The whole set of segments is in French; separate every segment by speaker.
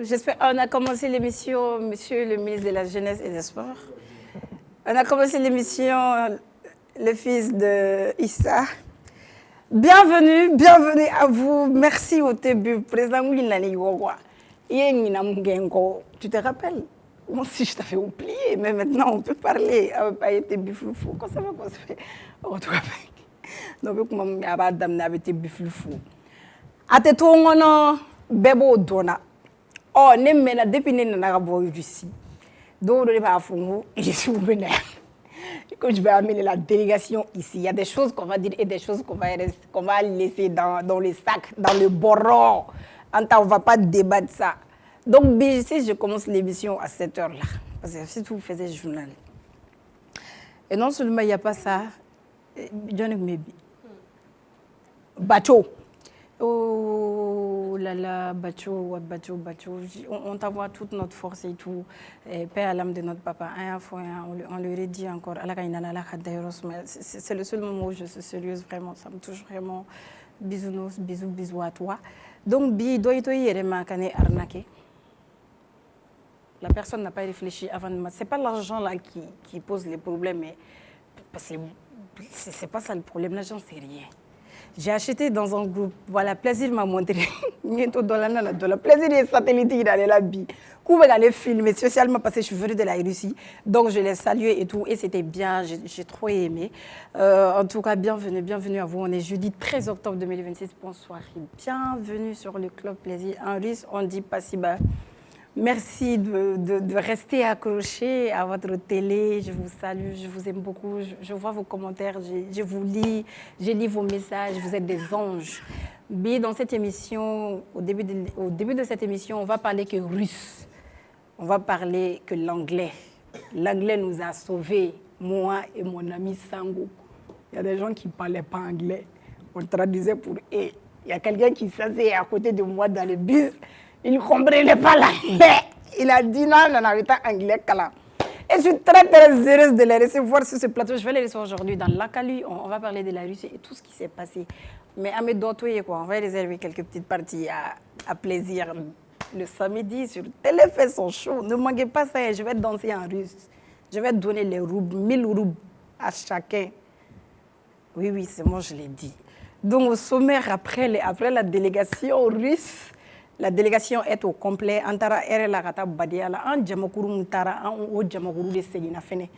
Speaker 1: J'espère. On a commencé l'émission, monsieur le ministre de la Jeunesse et des Sports. On a commencé l'émission, le fils de Issa. Bienvenue à vous. Merci au début. Président tu te rappelles? Moi aussi, je t'avais oublié, mais maintenant, on peut parler. Avec tes bifloufou. Comment ça va, comment ça fait? On te rappelle. Donc, comment on va d'amener avec tes bifloufou? A te to ngono bebo dona. Oh, ne mena depuis ne nana bo Russie. Donc, on va faire je suis venu. Quand je vais amener la délégation ici, il y a des choses qu'on va dire et des choses qu'on va laisser dans le sac, dans le boron. On ne va pas débattre ça. Donc, si je commence l'émission à cette heure-là, parce que si vous faisiez le journal. Et non seulement il n'y a pas ça, John Mebi. Bateau. Oh là là, Bacho. On t'envoie toute notre force et tout. Père à l'âme de notre papa. On lui redit encore. C'est le seul moment où je suis sérieuse, vraiment. Ça me touche vraiment. Bisous à toi. Donc, la personne n'a pas réfléchi avant de me... Ce n'est pas l'argent là qui pose les problèmes, mais ce n'est pas ça le problème. L'argent, c'est rien. J'ai acheté dans un groupe, voilà, plaisir m'a montré. Plaisir est satellite, il allait la bille. Qu'on va aller filmer, spécialement parce que je suis venue de la Russie. Donc je l'ai salué et tout, et c'était bien, j'ai trop aimé. En tout cas, bienvenue à vous. On est jeudi 13 octobre 2026, bonsoir et bienvenue sur le Club Plaisir. En russe, on dit Pasiba. Merci de rester accroché à votre télé. Je vous salue, je vous aime beaucoup. Je vois vos commentaires, je vous lis, je lis vos messages. Vous êtes des anges. Mais dans cette émission, au début de cette émission, on va parler que russe. On va parler que l'anglais. L'anglais nous a sauvés, moi et mon ami Sango. Il y a des gens qui ne parlaient pas anglais. On traduisait pour eux. Il y a quelqu'un qui s'asseyait à côté de moi dans le bus. Il ne comprenait pas l'anglais. Il a dit non, on n'avait pas anglais. Et je suis très heureuse de les recevoir sur ce plateau. Je vais les recevoir aujourd'hui dans l'Akali. On va parler de la Russie et tout ce qui s'est passé. Mais à mes doigts, on va réserver quelques petites parties à plaisir. Le samedi sur Téléfait son show. Ne manquez pas ça. Je vais danser en russe. Je vais donner les roubles, 1000 roubles à chacun. Oui, c'est moi, je l'ai dit. Donc au sommaire, après la délégation russe, la délégation est au complet. Antara la kata badiala an jamakuru mutara an o jamakuru de segina fene.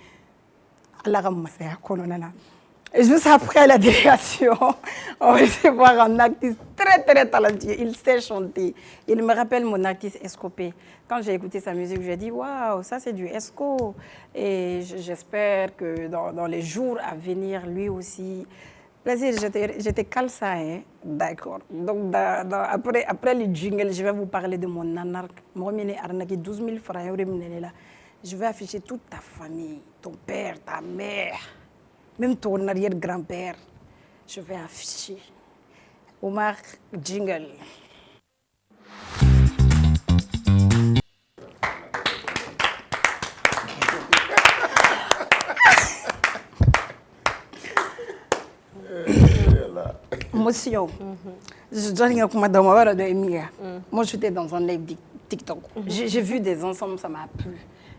Speaker 1: Allah ka masaya kononana. Et juste après la délégation, on va recevoir un artiste très talentueux. Il sait chanter. Il me rappelle mon artiste Escopé. Quand j'ai écouté sa musique, j'ai dit waouh, ça c'est du Esco. Et j'espère que dans les jours à venir, lui aussi. Plaisir, j'étais calça, hein? D'accord. Donc, après le jingle, je vais vous parler de mon anarque. Moi, je suis 12 000 francs. Je vais afficher toute ta famille, ton père, ta mère, même ton arrière-grand-père. Je vais afficher. Omar, jingle. Motion. Moi, j'étais dans un live TikTok. J'ai vu des ensembles, ça m'a plu.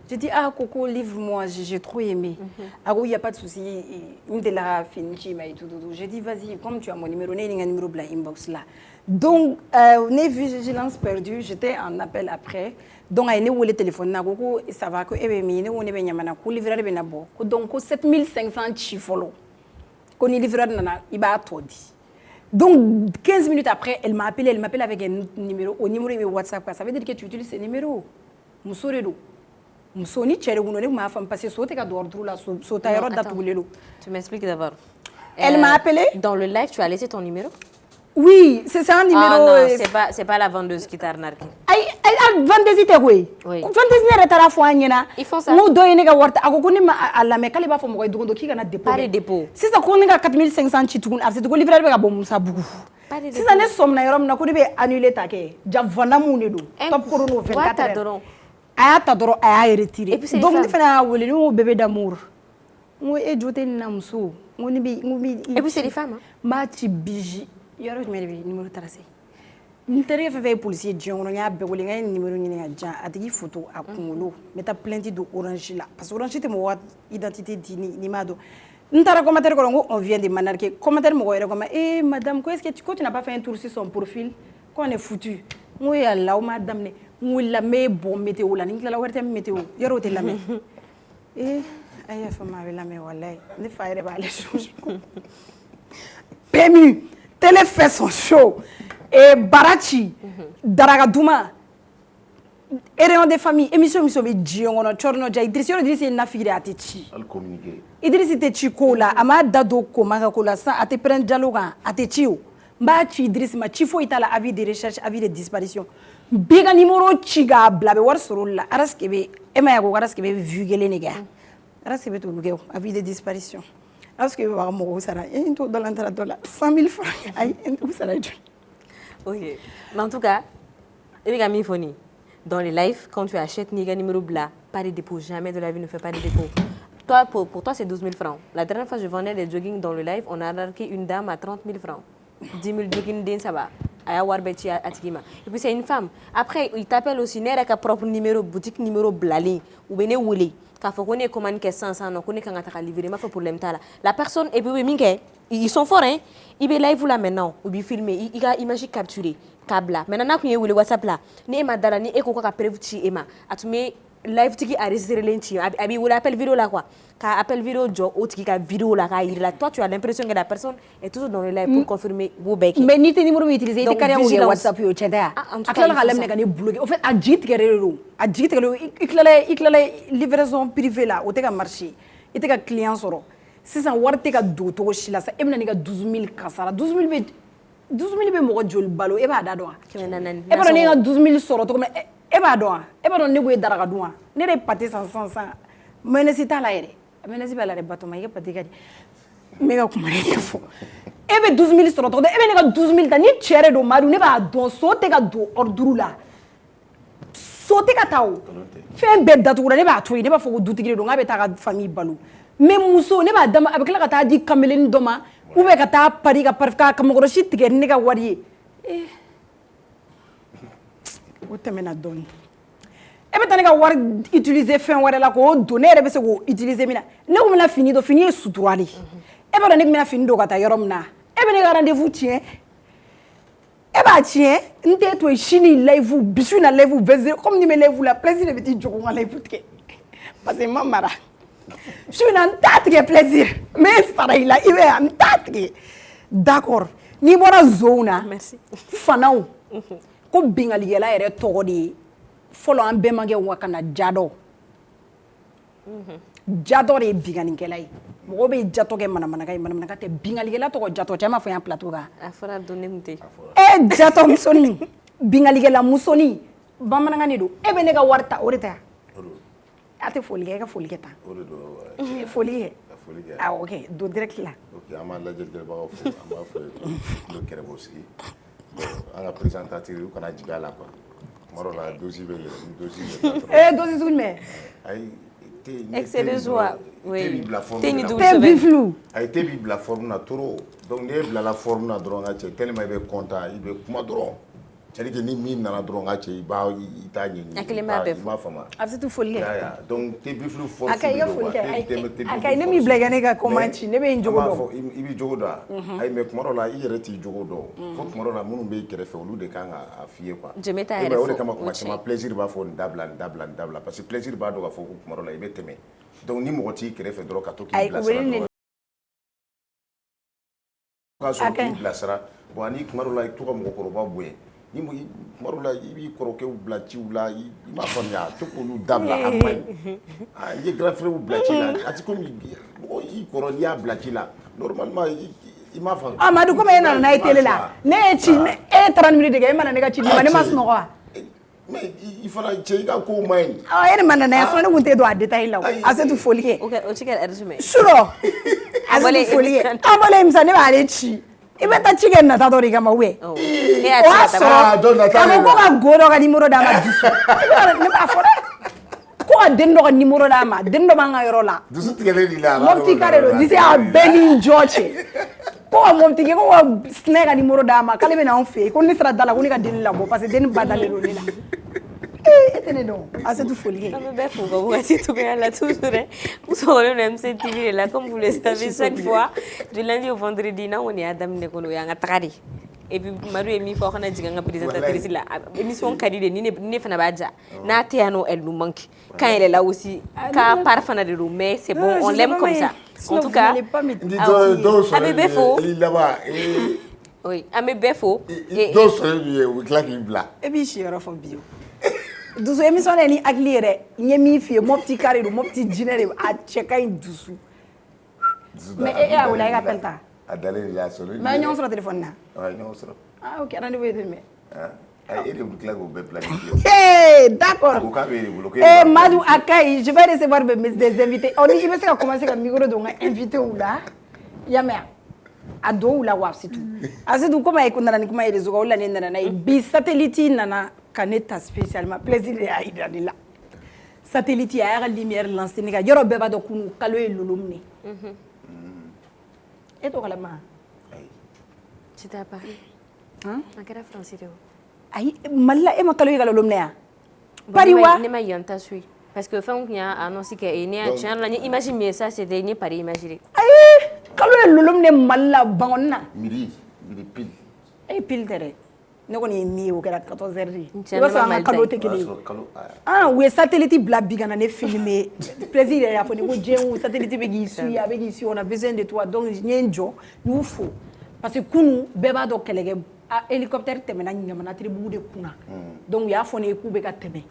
Speaker 1: J'ai dit, Coco, livre-moi, j'ai trop aimé. Il n'y a pas de souci. J'ai dit, vas-y, comme tu as mon numéro, il y a un numéro de inbox là. Donc, on a vu Vigilance perdue, j'étais en appel après. Donc, il y a un téléphone, ça va, donc 7500 chiffres. Quand il livre, il va tout dire. Donc, 15 minutes après, elle m'appelle avec un numéro, au numéro de WhatsApp. Ça veut dire que tu utilises ce numéro. Tu
Speaker 2: m'expliques d'abord.
Speaker 1: Elle m'a appelé.
Speaker 2: Dans le live, tu as laissé ton numéro?
Speaker 1: Oui, c'est un numéro.
Speaker 2: Ah non, c'est pas la vendeuse qui t'a arnaqué.
Speaker 1: Vendeuse, oui.
Speaker 2: Ils font ça.
Speaker 1: Pas
Speaker 2: de dépôt.
Speaker 1: Si ça coûte 4500 chitou, c'est que livrer avec un bon sabou. Si ça n'est somme na yorom na ko be annuler take. Javana munedo. Top corono 24 heures. Aya tadoro aya retirer. Donc il fallait wole no bébé d'amour. Moi et joté namso.
Speaker 2: Et puis c'est les femmes.
Speaker 1: Mati biji. Yoro je mets numéro tracé. N'intérêt fait policier Dion, on a besoin d'un numéro de a dit photo à Congolo, mais t'as plainte de Orange là. Parce que Orange était mon identité d'Inimado. N'tara commentaire on vient de manarquer. Commentaire moi comme madame, est-ce que tu n'as pas fait un tour sur son profil? Qu'on est foutu. Oui, Allah, madame, oui, la mais bon météo là, n'inquiète la werte météo. Yaro te la mais. Aïe, femme avec la mais wallah. Ne faille pas les choses. PMU, télé fait son show. Et Barachi, Daragaduma, Eréon des familles, émission be Dion, Chorno Jai, Idriss est nafire à Techi. Idriss était Chico là, Amadado Komanga Kola, à te prendre dialogue, à te chio. Bachi Idriss, ma chifo itala avis de recherche, avis de disparition. Biga numéro Chiga, blabe war sorola, Araskebe, Emma Yago, Araskebe, vu Gelenega. Araskebe to Lugeo, avis de disparition. Araskebe war mo, Sara, et tout dans l'entrée $, 100 000 francs, aïe, où ça
Speaker 2: Ok. Mais en tout cas, dans les lives, quand tu achètes Niga numéro blanc, pas de dépôt, jamais de la vie ne fait pas de dépôt. Toi, pour toi, c'est 12 000 francs. La dernière fois, je vendais des jogging dans le live, on a marqué une dame à 30 000 francs. 10 000 jogging, ça va. Et puis, c'est une femme. Après, il t'appelle aussi, n'est-ce pas propre numéro, boutique numéro blali, ou bien ouli. Quand on connaît comment on 500, on connaît quand on a livré, mais pour la personne, et puis, ils sont forts, hein. Il va live là maintenant, ou bien filmer, il a image capturée, câble là. Maintenant, quand il y a le WhatsApp là, ni Emma Dara, ni Eko Kaka prévu Emma, à tout mais live tiki a enregistré l'intime, abi ou l'appel vidéo là quoi, quand appel vidéo job ou tiki ka vidéo là, toi tu as l'impression que la personne est toujours dans le live pour confirmer vos becs.
Speaker 1: Mais ni tes numéros utilisés, tes carrières ou WhatsApp ou etc. Akala la lemme n'est bloqué. En fait, à jit kerelo, iklale livraison privée là, ou te ka marché, et te ka client soro. Si ça warte ka do to shila sa emna ni ka 12 000 kasara 12 000 be mo jol balo e ba da do e ba ni ka 12 000 soro to e ba do e ba do ne go dara ka do ne re pati san mais ne sita la ere mais ne sita la re bato ma ye pati ka me ka kuma ne fo e be 12 000 soro to e be ne ka 12 000 ta ni chere do maru ne ba do so te ka do orduru la so te ka taw fe be datu ne ba to ne ba fo dutigi do ngabe ta ka famille balo mais muso ne b'a dama avec la ka taa di kamelen dɔ ma ou bien ka taa pari ka mɔgɔrɔsi tigɛ ne ka wari ye o tɛmɛna dɔɔni e bɛ taa ne ka wari utiliser fɛn wɛrɛ la k'o don ne yɛrɛ bɛ se k'o utiliser min na ne ko bɛna fini dɔ fini ye sutura de e b'a dɔn ne bɛna fini don ka taa yɔrɔ min na e bɛ ne ka rendez-vous tiɲɛ e b'a tiɲɛ n tɛ to yen sini live bisu na live bɛɛ comme ni bɛ live la plaisir de bɛ t'i jogo n ka live tigɛ parce que n ma mara. Je suis un tas plaisir. Mais ça il a un tas. D'accord. Ni bona zona.
Speaker 2: Merci.
Speaker 1: Fanao. Ko bingaligela ere togodi. Folo an be mange wakana jado. Jado re bingaligela yi. Mo be jato ke mana ka te bingaligela to jato chama fo yan plateau ga.
Speaker 2: Afara donner mute.
Speaker 1: Jato musoni. Bingaligela musoni. Bamananga ni do. E be ne ga warta orita. Ate folie ka folie ta folie ah ok do direct là
Speaker 3: ok ama la jël ba fo ama fo le kere boski ala présentateur yu kana jigala quoi maro la dossier
Speaker 1: dossier mais
Speaker 3: ay
Speaker 2: excès de joie oui
Speaker 3: teni do flou ay te bi la forme na toro donc ne la forme na dron nga tellement be content il be kuma dron c'est-à-dire que ni min nana dron nga che ba ita nyi ma fama
Speaker 1: absolument folie
Speaker 3: ya donc te bi flou force
Speaker 1: akay ne mi blague ne ka comment ne be njogo do
Speaker 3: ibi jogo do ay me kuma la i yere ti jogo do ko kuma la munu be kere fe olu de kan a fier quoi
Speaker 2: je mets ta
Speaker 3: o de kama kuma plaisir ba fo dabla parce que plaisir ba do ka fo kuma la ibe teme donc ni mo ti kere fe dro ka to ki place ka so ki place ra bo ani kuma la to ko mo ko ba boye ni mo marula ibi koroke u blachi ula i ma fanya to ko lu dabla amai ah ye grand frère u blachi la ati ko mi o i korolia blachi la normalement i ma fanya
Speaker 1: Amadou ko me na tele la ne chi e 30 minutes de mana ne ka chi ne ma sno ko
Speaker 3: mais il fala che ga ko mai
Speaker 1: ah ene mana na so ne gunte do adeta ila ase tu folie
Speaker 2: ok o chicken erjume
Speaker 1: suro ase tu folie amole msane ba le chi ibe ta chicken na ta do riga ma we
Speaker 2: oh
Speaker 1: don na ta ko ga goro ga nimero da ma disu ne ba fora ko dendo ga nimero da ma dendo ma nga yoro la
Speaker 3: dusu tigele ni la
Speaker 1: mo ti kare do dise a beni joche ko wa mɔtigi ko wa sinɛ ka numéro d'a ma k'ale bɛna an fɛ yen ko ne sera da la ko ne ka deni labɔ parce que deni ba dalen don ne la e tɛ ne dɔn Asetu foli kɛ.
Speaker 2: An bɛ bɛɛ fo ka wagati cogoya la toujours vous sɔgɔlen don MC TV de la comme vous le savez chaque fois du lundi au vendredi n'an kɔni y'a daminɛ kɔni o y'an ka taga de et puis Madu ye min fɔ aw kana jigin an ka présentatrice la émission ka di de ni ne fana b'a diya n'a tɛ yan nɔ elle nous manque kan yɛrɛ la aussi ka part fana de don mais c'est bon on l'aime comme ça en tout cas a bɛ bɛɛ fo oui an bɛ bɛɛ fo
Speaker 3: dɔw sɔrɔ ye u bɛ tila k'i bila
Speaker 1: e b'i si yɔrɔ fɔ bi o dusu émission na ni hakili yɛrɛ n ye min f'i ye Mopti carré don Mopti jinɛ de a cɛ ka ɲi dusu mais e y'a wele a y'i ka appel ta
Speaker 3: a dalen de la sɔrɔ
Speaker 1: mais ɲɔgɔn sɔrɔ téléphone na
Speaker 3: ɲɔgɔn sɔrɔ
Speaker 1: ah ok rendez-vous ye demain
Speaker 3: e de bɛ tila k'o bɛɛ planifier
Speaker 1: d'accord
Speaker 3: ko k'a bɛ de bolo
Speaker 1: Madu a ka ɲi je vais recevoir des invités ni i bɛ se ka commencer ka micro don n ka invité u la i y'a mɛn a don u la wa Asetu comme a ye ko nana ni kuma ye réseau kan o la ne nana n'a ye bi satellite nana ka ne ta spécialement plaisir de y'a jira ne la satellite a y'a ka lumière lancé ne kan yɔrɔ bɛɛ b'a dɔn kunu kalo ye lolo minɛ e t'o kalama
Speaker 2: j'étais à Paris a kɛra France de o
Speaker 1: ayi Mali la e ma kalo ye ka lolo minɛ yan Paris wa
Speaker 2: ne ma yan ta so parce que fɛn tun y'a annonce kɛ ne y'a tiɲɛ la n ye image min ye ça c'était ne Paris image de
Speaker 1: ayi kalo ye lolo minɛ Mali la bangɔni na
Speaker 3: midi pile
Speaker 1: e pile tɛ dɛ ne kɔni ye min ye o kɛra 14 heures de i b'a sɔrɔ an ka kalo tɛ kelen ye u ye satellite bila bi ka na ne filmer président yɛrɛ y'a fɔ ne ko diɲɛ satellite bɛ k'i suit a bɛ k'i suit on a besoin de toi donc n ye n jɔ n y'u fo parce que kunu bɛɛ b'a dɔn kɛlɛkɛ hélicoptère tɛmɛna Ɲamana Tiribugu de kunna donc u y'a fɔ ne ye k'u bɛ ka tɛmɛ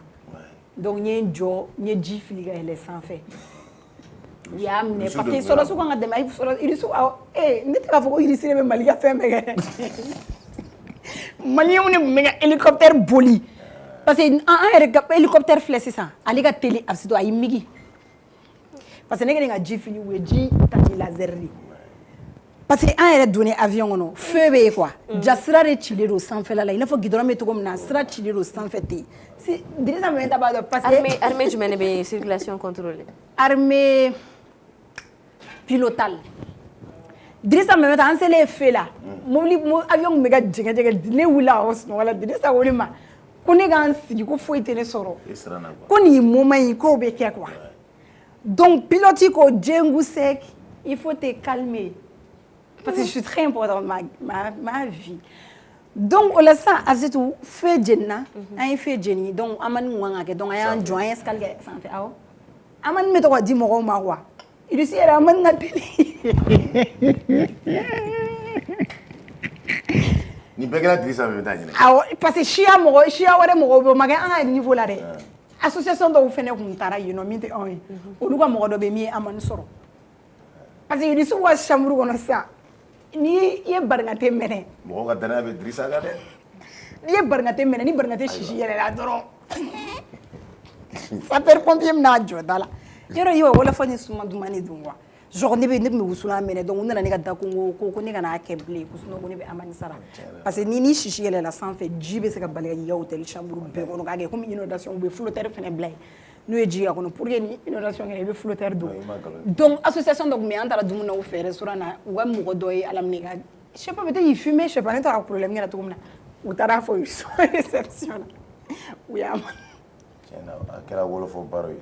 Speaker 1: donc n ye n jɔ n ye ji fili ka yɛlɛ sanfɛ u y'a minɛ parce que sɔrɔsiw kan ka dɛmɛ ne tɛ k'a fɔ ko Irisi de bɛ Mali ka fɛn bɛɛ kɛ Maliens ne tun bɛ ka hélicoptère boli parce que an yɛrɛ ka hélicoptère filɛ sisan ale ka teli Asetu a y'i migi parce que ne kɛlen ka ji fili u ye ji ta ni laser de parce que an yɛrɛ donnen avion kɔnɔ feu bɛ yen quoi ja sira de cilen don sanfɛla la i n'a fɔ goudron bɛ cogo min na sira cilen don sanfɛ ten Dirisa Mamɛnta b'a dɔn parce que
Speaker 2: armée jumɛn de bɛ circulation contrôlée
Speaker 1: armée pilotale Dirisa Mamɛnta an selen feu la mobili avion kun bɛ ka jɛngɛ ne wulila o sunɔgɔ la Dirisa ko ne ma ko ne k'an sigi ko foyi tɛ ne sɔrɔ ko nin ye moment in k'o bɛ kɛ quoi donc pilote ko Djengu Sek il faut te calmer parce que je suis très importante ma vie donc o la sisan Asetu feu jenina an ye feu jeni donc an ma nin kun kan ka kɛ donc an y'an jɔ an ye escale kɛ sanfɛ awɔ an ma nin bɛ to ka di mɔgɔw ma quoi Irisi yɛrɛ an ma nin ka teli
Speaker 3: ni bɛɛ kɛra Dirisa Mamɛnta ɲinɛ
Speaker 1: awɔ parce que siya wɛrɛ mɔgɔw bɛ o ma kɛ an ka niveau la dɛ association dɔw fɛnɛ kun taara yen nɔ min tɛ anw ye olu ka mɔgɔ dɔ bɛ min ye an ma nin sɔrɔ parce que Irisi ka chambre kɔnɔ sisan ni ye Baringatɛ minɛ
Speaker 3: mɔgɔw ka danaya bɛ Dirisa kan dɛ
Speaker 1: n'i ye Baringatɛ minɛ ni Baringatɛ sisi yɛlɛla dɔrɔn sapeur pompier bɛna jɔ da la yɔrɔ i b'a wɔlɔfɔ ni suma dumani dun quoi genre ne tun bɛ wusulan minɛ donc u nana ne ka da ko ne kana kɛ bilen ko sinon ko ne bɛ amani sara parce que ni sisi yɛlɛla sanfɛ ji bɛ se ka bali ka y'i ka hôtel chambre bɛɛ kɔnɔ k'a kɛ comme inondation u bɛ flotteur fɛnɛ bila yen n'u ye ji k'a kɔnɔ pour que ni inondation kɛra i bɛ flotteur don donc association dɔ tun bɛ yen an taara dumuni na u fɛ restaurant na u ka mɔgɔ dɔ ye ala minɛ ka je sais pas peut-être il fumait je sais pas ne taara problème kɛra cogo min na u taara fɔ u son réception na u y'a ma
Speaker 3: tiɲɛna a kɛra wolofɔ baro ye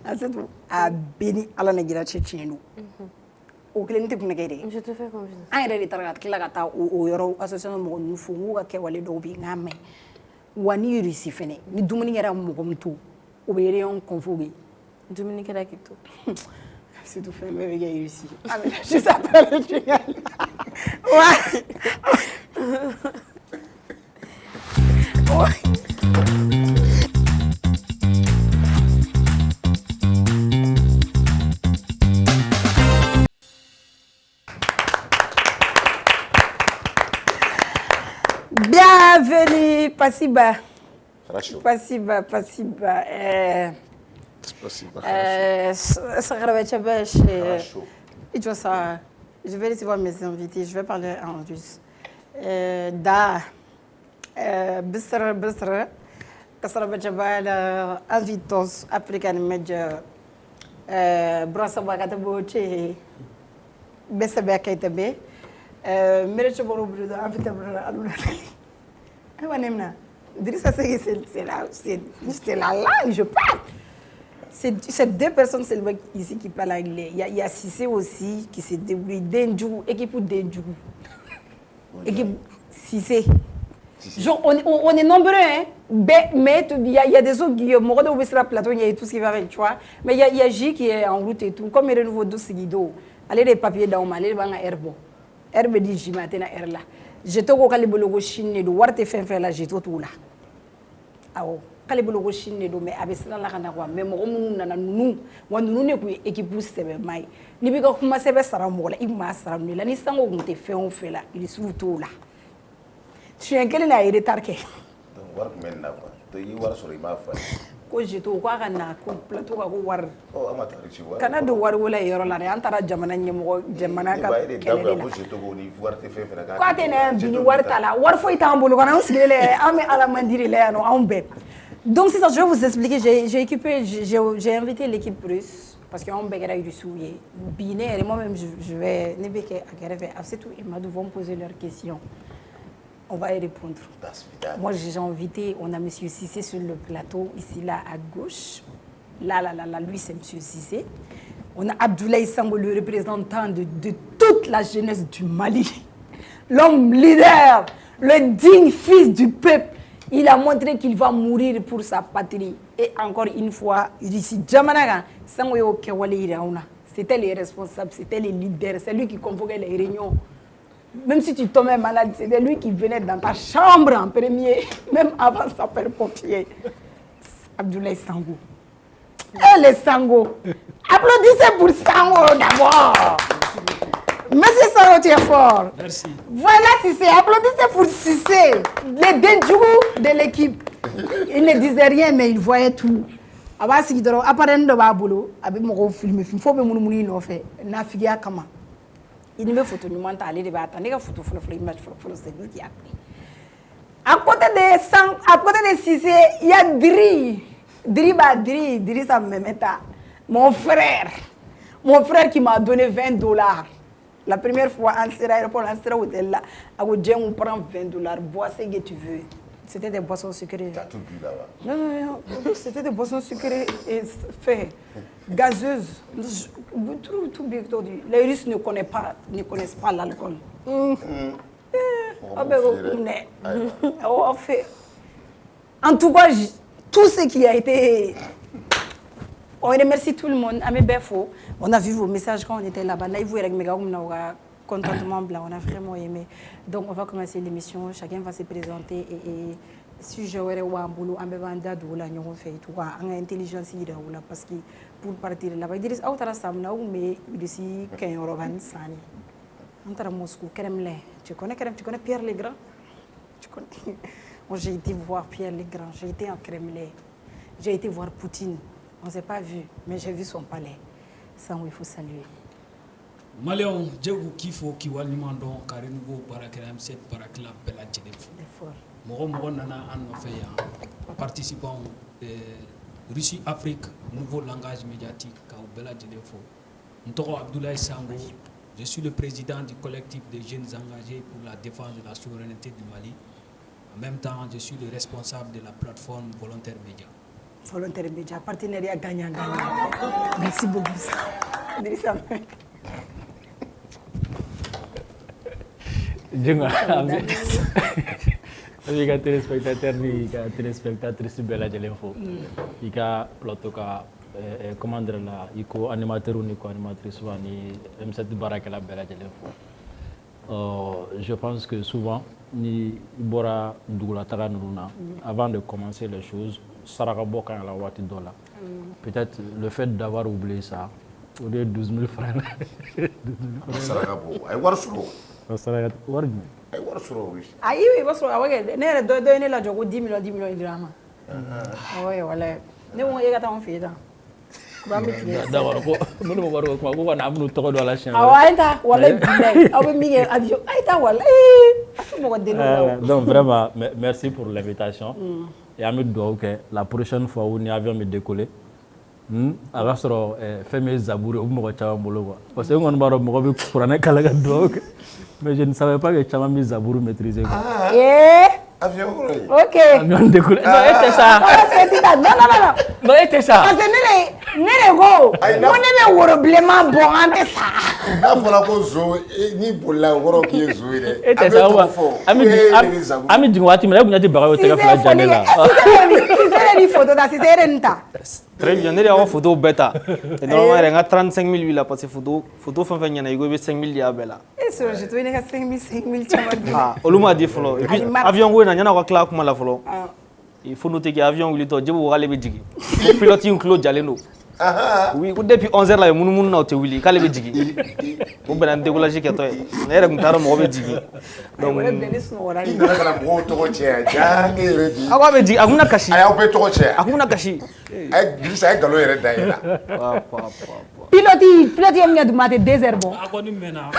Speaker 1: Asetu a bɛɛ ni ala na jira cɛ tiɲɛ don o kelen tɛ kun kɛ dɛ
Speaker 2: je te fais confiance
Speaker 1: an yɛrɛ de taara ka tila ka taa o yɔrɔ association mɔgɔ ninnu fo n'u ka kɛwale dɔw bɛ yen nka maɲi wa ni Irisi fɛnɛ ni dumuni kɛra mɔgɔ min to o bɛ réunion convoqué
Speaker 2: dumuni kɛra k'i to
Speaker 1: Asetu fɛn bɛɛ bɛ kɛ Irisi a bɛ juste après le jingle Bienvenue, Pasiba. Pasiba. Je vais recevoir mes invités, je vais parler en russe. Da, Bisra, Kasarabachabal, invitos, African Major, Brasa Bagataboche, Bessabe Kaitabe. Mérite boro brudo invité aluna. Ewa nemna. Idrissa Seck c'est la langue, je parle. C'est deux personnes seulement ici qui parlent anglais. Il y a Cissé aussi qui se débrouille. Denjou, équipe Denjou. Équipe Cissé. Genre, on est nombreux, hein. Mais il y a des autres qui ont sur la plateau, il y a tout ce qui va avec, tu vois. Mais il y a J qui est en route et tout. Comme il y a de nouveaux dos seguido. Allez les papiers dans allez les herbo. Herbe dit J matin à herla. Je te vois le bologo chine de warte fin là, j'ai tout là. Ah oh. Kale bologo chine do mais abesala la kana kwa mais mo mununa na nunu wa nunu ne ku équipe sebe mai ni bi ka kuma sebe sara mo la ima sara ni la ni sango ngute fe on fe la il surtout là tu es quel na ire tarke
Speaker 3: donc war men na quoi to yi war sori ma fa
Speaker 1: ko jeto ko kana ko plateau ko war
Speaker 3: oh amata ci war
Speaker 1: kana do war wala yoro la ne antara jamana nyemo jamana ka
Speaker 3: kele la ko jeto ko ni warte fe fe na ka
Speaker 1: ko atene bini war tala war fo itambulu kana usigele ame ala mandiri le no ambe. Donc c'est ça, je vais vous expliquer, j'ai invité l'équipe russe, parce qu'on a eu du souillé, binaire, et moi-même je vais, c'est tout, ils vont me poser leurs questions. On va y répondre. Moi j'ai invité, on a M. Cissé sur le plateau, ici là à gauche, là, lui c'est M. Cissé. On a Abdoulaye Sango, le représentant de toute la jeunesse du Mali, l'homme leader, le digne fils du peuple. Il a montré qu'il va mourir pour sa patrie. Et encore une fois, ici, Jamanaga, c'était les responsables, c'était les leaders, c'est lui qui convoquait les réunions. Même si tu tombais malade, c'était lui qui venait dans ta chambre en premier, même avant sa père-pompier. Abdoulaye Sango. Et les Sango. Applaudissez pour Sango d'abord. Merci Sango, tu es fort.
Speaker 4: Merci.
Speaker 1: Voilà Cissé, applaudissez pour Cissé, les Denjougou de l'équipe. Il ne disait rien, mais il voyait tout. Aba sigi dɔrɔn appareil dɔ b'a bolo a bɛ mɔgɔw filmer fo bɛ munumunu i nɔfɛ nafigiya kama i ni bɛ photo ɲuman ta ale de b'a ta ne ka photo fɔlɔ image fɔlɔ c'est lui qui a pris. À côté de Cissé, il y a Dri ça me met mon frère qui m'a donné $20. La première fois, on sera à l'aéroport, on sera au hôtel là. On prend $20, bois ce que tu veux. C'était des boissons sucrées.
Speaker 3: Tu as tout bu là-bas.
Speaker 1: Non, c'était des boissons sucrées et fait gazeuses. Les Russes ne connaissent pas l'alcool. En tout cas, tout ce qui a été... On remercie tout le monde. On a vu vos messages quand on était là-bas. Là, vous contentement blanc. On a vraiment aimé. Donc, on va commencer l'émission. Chacun va se présenter. Et si je vais au boulot, on va faire tout. On a intelligence parce que pour partir là-bas, il dit mais ici, quand on va à Moscou, tu connais Pierre Legrand? Moi, j'ai été voir Pierre Legrand. J'ai été en Kremlin. J'ai été voir Poutine. On ne s'est pas vu, mais j'ai vu son palais. Ça, il faut saluer.
Speaker 4: Maléon, Djegou Kifo, Kiwalimandon, Karinugo, Barakram, 7 Barakla, Bella Djedef. Moron Nana, Anofeya, participant Russie, Afrique, nouveau langage médiatique, Bella Djedefo. Ntoro Abdoulaye Sango, je suis le président du collectif des jeunes engagés pour la défense de la souveraineté du Mali. En même temps, je suis le responsable de la plateforme Volontaire Média.
Speaker 1: Volontaire Média, partenariat gagnant-gagnant. Merci beaucoup. Idrissa.
Speaker 5: Avec les téléspectateurs et les téléspectatrices de la Djelinfo, il y a plateau comment dire là, il y a animateur ou animatrice ou M7 Barakela Bella Djelinfo. Je pense que souvent, ni bora doulatara nuna avant de commencer les choses, saragabo quand la wati dola. Peut-être le fait d'avoir oublié ça, au lieu de 12 000 francs.
Speaker 3: Saragabo, ay warsuro.
Speaker 5: Saragat wargi.
Speaker 3: Ay warsuro oui.
Speaker 1: Ayi oui, warsuro awage ne do ne la jogo 10 millions dirham. Ouais voilà. Ne mo yega ta on fait ça.
Speaker 5: D'accord ko mënu ma waro ko ko na amnu to do la chaîne.
Speaker 1: Awaita wala bilay. Abe mi avion. Aita wala.
Speaker 5: Donc vraiment merci pour l'invitation. Et à me dire que la prochaine fois où nous avions me décoller, a ka sɔrɔ fɛn min ye zaburi o bɛ mɔgɔ caman bolo quoi parce que n kɔni b'a dɔn mɔgɔ bɛ kuranɛ kalan ka dugawu kɛ mais je ne savais pas que caman bɛ zaburi maîtriser quoi.
Speaker 3: Avion kɔrɔ ye.
Speaker 1: Ok.
Speaker 5: Avion décollé non e tɛ sa. Non e tɛ sa.
Speaker 1: Parce que ne de ko ne bɛ woro bilenman bɔ an tɛ sa.
Speaker 3: N'a fɔra ko zo n'i bolila o kɔrɔ k'i ye zo ye dɛ.
Speaker 5: E tɛ sa wa an bɛ jigin waati min na e kun ɲɛ tɛ baga o tɛgɛ fila jan ne la.
Speaker 1: Sisɛ ni photo ta Sisɛ yɛrɛ nin ta.
Speaker 6: Très bien, ne de y'aw ka photo bɛɛ ta et normalement yɛrɛ n ka 35 000 b'i la parce que photo fɛn fɛn ɲɛna i ko i bɛ 5 000 di a bɛɛ la.
Speaker 1: E sɔrɔ je trouve ne ka 5 000 caman di.
Speaker 6: Olu m'a di fɔlɔ et puis avion ko in na ɲɛna aw ka tila kuma la fɔlɔ il faut noter que avion wulitɔ Djibo ko k'ale bɛ jigin ko pilote in tulo jalen don. Oui, ko depuis 11h la ye munumunu na o tɛ wuli k'ale bɛ jigin o bɛnna ni décollage kɛtɔ ye ne yɛrɛ tun t'a dɔn mɔgɔ bɛ jigin donc
Speaker 3: i nana ka na mɔgɔw tɔgɔ cɛ jaa ne yɛrɛ di.
Speaker 6: aw k'a bɛ jigin a kun bɛna kasi.
Speaker 3: a y'aw bɛɛ tɔgɔ cɛ.
Speaker 6: a kun bɛna kasi.
Speaker 3: Dirisa a ye nkalon yɛrɛ da e la.
Speaker 1: Pilote ye min kɛ duguma a tɛ 2 heures bɔ.
Speaker 4: A kɔni mɛnna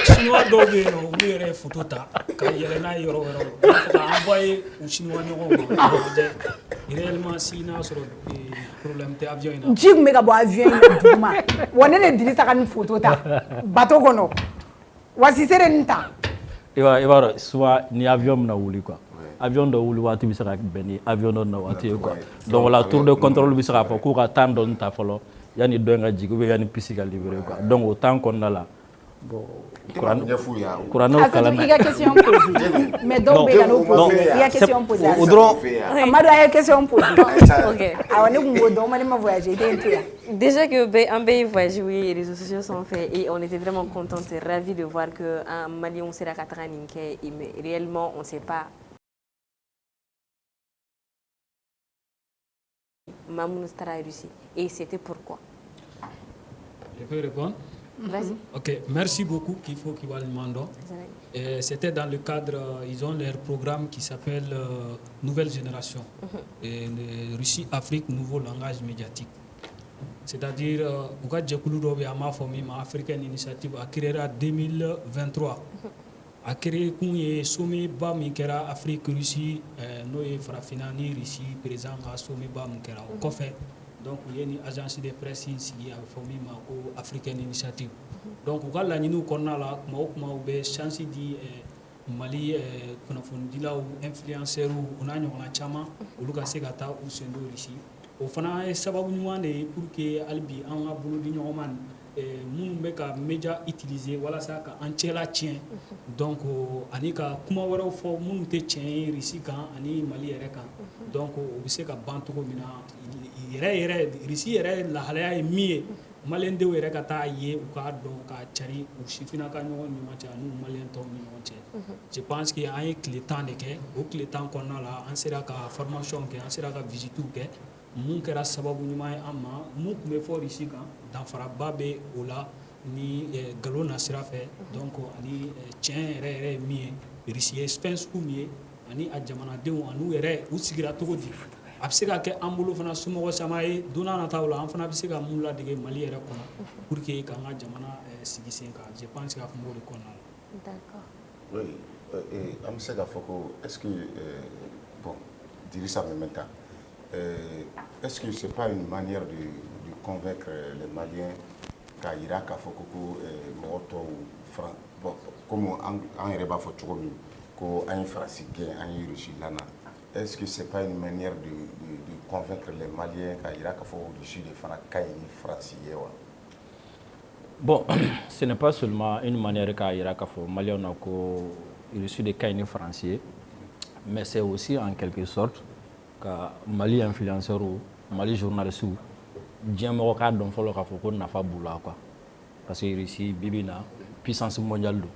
Speaker 4: chinois dɔw bɛ yen nɔ olu yɛrɛ ye photo ta ka yɛlɛ n'a ye yɔrɔ wɛrɛw la fo ka envoyer u chinois ɲɔgɔnw ma lajɛ réellement si n'a sɔrɔ problème tɛ avion in na.
Speaker 1: Ji tun bɛ ka bɔ avion in na duguma wa ne de Dirisa ka nin photo ta bateau kɔnɔ wa Sisɛ de nin ta.
Speaker 5: I b'a dɔn soit ni avion bɛna wuli quoi avion dɔ wuli waati bɛ se ka bɛn ni avion dɔ na waati ye quoi donc o la tour de contrôle bɛ se k'a fɔ k'u ka temps dɔɔni ta fɔlɔ yanni dɔ in ka jigin ou bien yanni piste ka libérer quoi donc o temps kɔnɔna la bon kuranɛw kalan na.
Speaker 1: I ka question posé mais dɔw bɛ yen n'o posé i ka question posé a la. Amadu a ye question posé.
Speaker 2: Ok.
Speaker 1: Awɔ ne kun b'o dɔn ma ne ma voyager i tɛ n to yan.
Speaker 2: Déjà que un pays voyagé, oui, les réseaux sociaux sont faits et on était vraiment contents et ravis de voir qu'un Malien sera Kataraninke, mais réellement on ne sait pas. Mamoun Stara a réussi et c'était pourquoi.
Speaker 4: Je peux répondre?
Speaker 2: Vas-y.
Speaker 4: Ok, merci beaucoup Kifo Kiwalimando. C'était dans le cadre, ils ont leur programme qui s'appelle Nouvelle Génération, et Russie-Afrique, nouveau langage médiatique. C'est-à-dire, Ouga Djekulu Dobe Ama Fomima African Initiative a créé en 2023. A créé un sommet Bamikera Afrique Russie, Noé Frafinani Russie, présent à sommet Bamikera au Kofé. Donc, il y a une agence de presse ici qui a formé ma African Initiative. Donc, on a la nous qu'on a là, ma chance di Mali, kunafundila ou influenceur ou on a une chama ou le Segata ou Sendo ici. Au fana est sababu de pour que Albi en a boulot di ñoman mun be ka média utiliser wala sa ka en cela tien donc ani ka kuma wɛrɛw fɔ mun tɛ tiɲɛ ye Russie kan ani Mali yɛrɛ kan donc o bɛ se ka ban cogo min na yɛrɛ Russie yɛrɛ lahalaya ye min ye Malien denw yɛrɛ ka taa ye u k'a dɔn ka cari u sifinnaka ɲɔgɔn ni ɲɔgɔn cɛ ani Malien tɔw ni ɲɔgɔn cɛ je pense que an ye tile 10 de kɛ o tile 10 kɔnɔna la an sera ka formation kɛ an sera ka visite kɛ mun kɛra sababu ɲuman ye an ma mun tun bɛ fɔ Russie kan danfaraba bɛ o la ni nkalon na sira fɛ donc ani tiɲɛ yɛrɛ ye min ye Russie ye fɛn sugu min ye ani a jamanadenw ani yɛrɛ u sigira cogo di a bɛ se ka kɛ an bolo fana somɔgɔ sama ye don n'a nataw la an fana bɛ se ka mun ladege Mali yɛrɛ kɔnɔ pour que k'an ka jamana sigi sen kan je pense que a kun b'o de kɔnɔna la.
Speaker 2: D'accord.
Speaker 3: Oui, an bɛ se k'a fɔ ko est-ce que bon Dirisa Memeta est-ce que c'est pas une manière de convaincre les Maliens k'a yira k'a fɔ ko mɔgɔ tɔw bon comme an yɛrɛ b'a fɔ cogo min ko an ye Faransi gɛn an ye Russie lana est-ce que c'est pas une manière de convaincre les Maliens k'a yira k'a fɔ Russie de fana ka ɲi ni Faransi ye wa?
Speaker 5: Bon, ce n'est pas seulement une manière k'a yira k'a fɔ Maliens na ko Russie de ka ɲi ni Faransi ye mais c'est aussi en quelque sorte ka Mali influenceur Mali journaliste diɲɛ mɔgɔ k'a dɔn fɔlɔ k'a fɔ ko nafa b'u la quoi parce que Russie bibi na puissance mondiale do